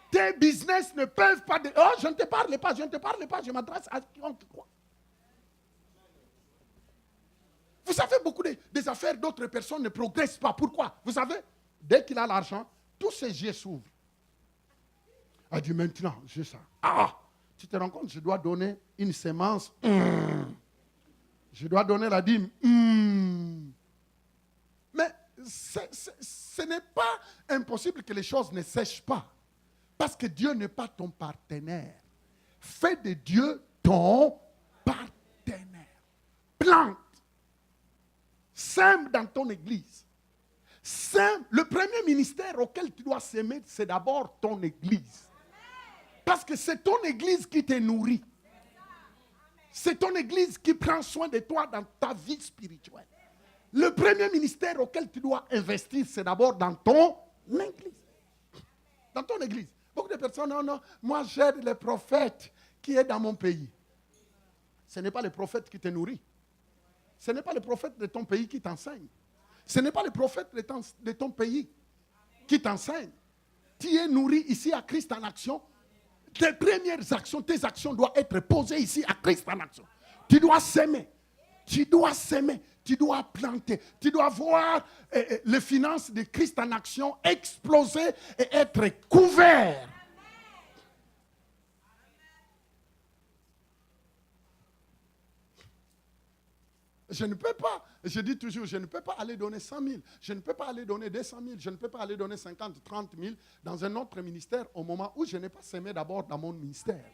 Tes business ne peuvent pas... Oh, je ne te parle pas, je ne te parle pas, je m'adresse à quiconque croit. Vous savez, beaucoup des affaires d'autres personnes ne progressent pas. Pourquoi? Vous savez, dès qu'il a l'argent, tous ses yeux s'ouvrent. Il dit maintenant, j'ai ça. Ah, tu te rends compte, je dois donner une sémence. Je dois donner la dîme. Mais ce n'est pas impossible que les choses ne sèchent pas. Parce que Dieu n'est pas ton partenaire. Fais de Dieu ton partenaire. Plante. Sème dans ton église. Sème. Le premier ministère auquel tu dois s'aimer, c'est d'abord ton église. Parce que c'est ton église qui te nourrit. C'est ton église qui prend soin de toi dans ta vie spirituelle. Le premier ministère auquel tu dois investir, c'est d'abord dans ton église. Dans ton église. Beaucoup de personnes, non, moi j'aide les prophètes qui est dans mon pays. Ce n'est pas le prophète qui te nourrit. Ce n'est pas le prophète de ton pays qui t'enseigne. Ce n'est pas le prophète de ton pays qui t'enseigne. Tu es nourri ici à Christ en action. Tes premières actions, tes actions doivent être posées ici à Christ en action. Tu dois s'aimer. Tu dois s'aimer. Tu dois planter. Tu dois voir les finances de Christ en action exploser et être couverts. Je ne peux pas, je dis toujours, je ne peux pas aller donner 100 000, je ne peux pas aller donner 200 000, je ne peux pas aller donner 50, 30 000 dans un autre ministère au moment où je n'ai pas semé d'abord dans mon ministère.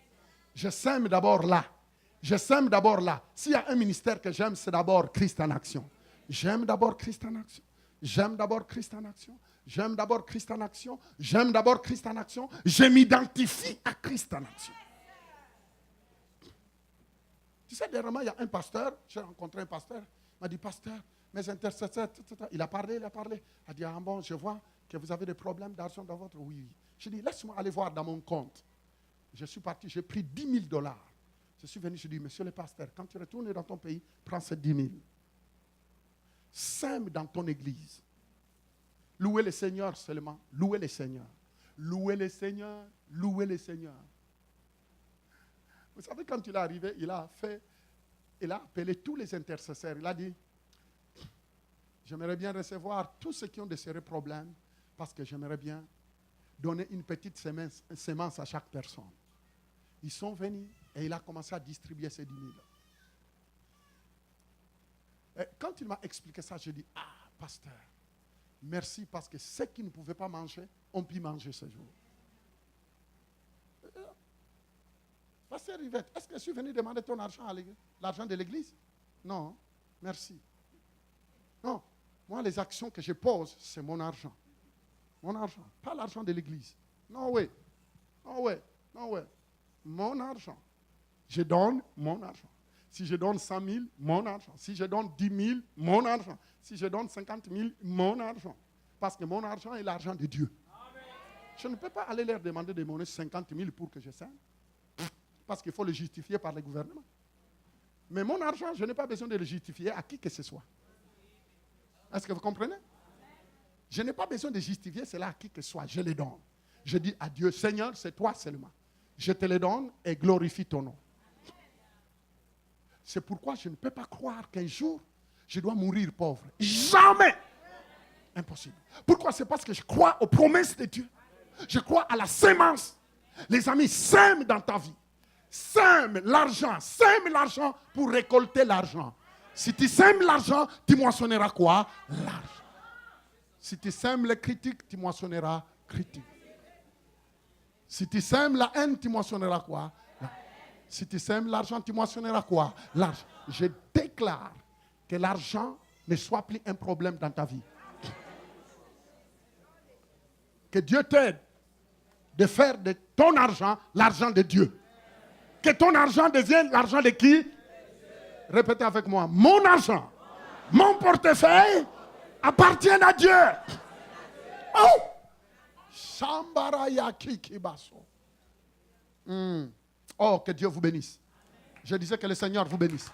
Je sème d'abord là. Je sème d'abord là. S'il y a un ministère que j'aime, c'est d'abord Christ en action. J'aime d'abord Christ en action. J'aime d'abord Christ en action. J'aime d'abord Christ en action. J'aime d'abord Christ en action. Je m'identifie à Christ en action. Tu sais, dernièrement, il y a un pasteur, j'ai rencontré un pasteur, il m'a dit, pasteur, mes intercesseurs, il a parlé. Il a dit, ah bon, je vois que vous avez des problèmes d'argent dans votre... Oui. J'ai dit, laisse-moi aller voir dans mon compte. Je suis parti, j'ai pris $10 000. Je suis venu, je dis, monsieur le pasteur, quand tu retournes dans ton pays, prends ces 10 000. Sème dans ton église. Louez le Seigneur seulement. Louez le Seigneur. Louez le Seigneur. Louez le Seigneur. Vous savez, quand il est arrivé, il a appelé tous les intercesseurs. Il a dit, j'aimerais bien recevoir tous ceux qui ont de sérieux problèmes parce que j'aimerais bien donner une petite sémence à chaque personne. Ils sont venus et il a commencé à distribuer ces 10 000. Et quand il m'a expliqué ça, j'ai dit, ah, pasteur, merci parce que ceux qui ne pouvaient pas manger ont pu manger ce jour. Pasteur Yvette, est-ce que je suis venu demander ton argent à l'église? L'argent de l'église? Non, merci. Non, moi les actions que je pose, c'est mon argent. Mon argent, pas l'argent de l'église. Non, oui. Non, oui. Non, oui. Mon argent. Je donne mon argent. Si je donne 100 000, mon argent. Si je donne 10 000, mon argent. Si je donne 50 000, mon argent. Parce que mon argent est l'argent de Dieu. Amen. Je ne peux pas aller leur demander de donner 50 000 pour que je sème. Parce qu'il faut le justifier par le gouvernement. Mais mon argent, je n'ai pas besoin de le justifier à qui que ce soit. Est-ce que vous comprenez? Je n'ai pas besoin de justifier cela à qui que ce soit. Je le donne. Je dis à Dieu, Seigneur, c'est toi seulement. Je te le donne et glorifie ton nom. C'est pourquoi je ne peux pas croire qu'un jour, je dois mourir pauvre. Jamais! Impossible. Pourquoi? C'est parce que je crois aux promesses de Dieu. Je crois à la sémence. Les amis, sème dans ta vie. Sème l'argent pour récolter l'argent. Si tu sèmes l'argent, tu moissonneras quoi? L'argent. Si tu sèmes les critiques, tu moissonneras critique. Si tu sèmes la haine, tu moissonneras quoi? Si tu sèmes l'argent, tu moissonneras quoi? L'argent. Je déclare que l'argent ne soit plus un problème dans ta vie. Que Dieu t'aide de faire de ton argent l'argent de Dieu. Que ton argent devienne l'argent de qui? Répétez avec moi. Mon argent, mon portefeuille appartiennent à Dieu. Oh! Shambaraya kikibaso. Oh, que Dieu vous bénisse. Je disais que le Seigneur vous bénisse.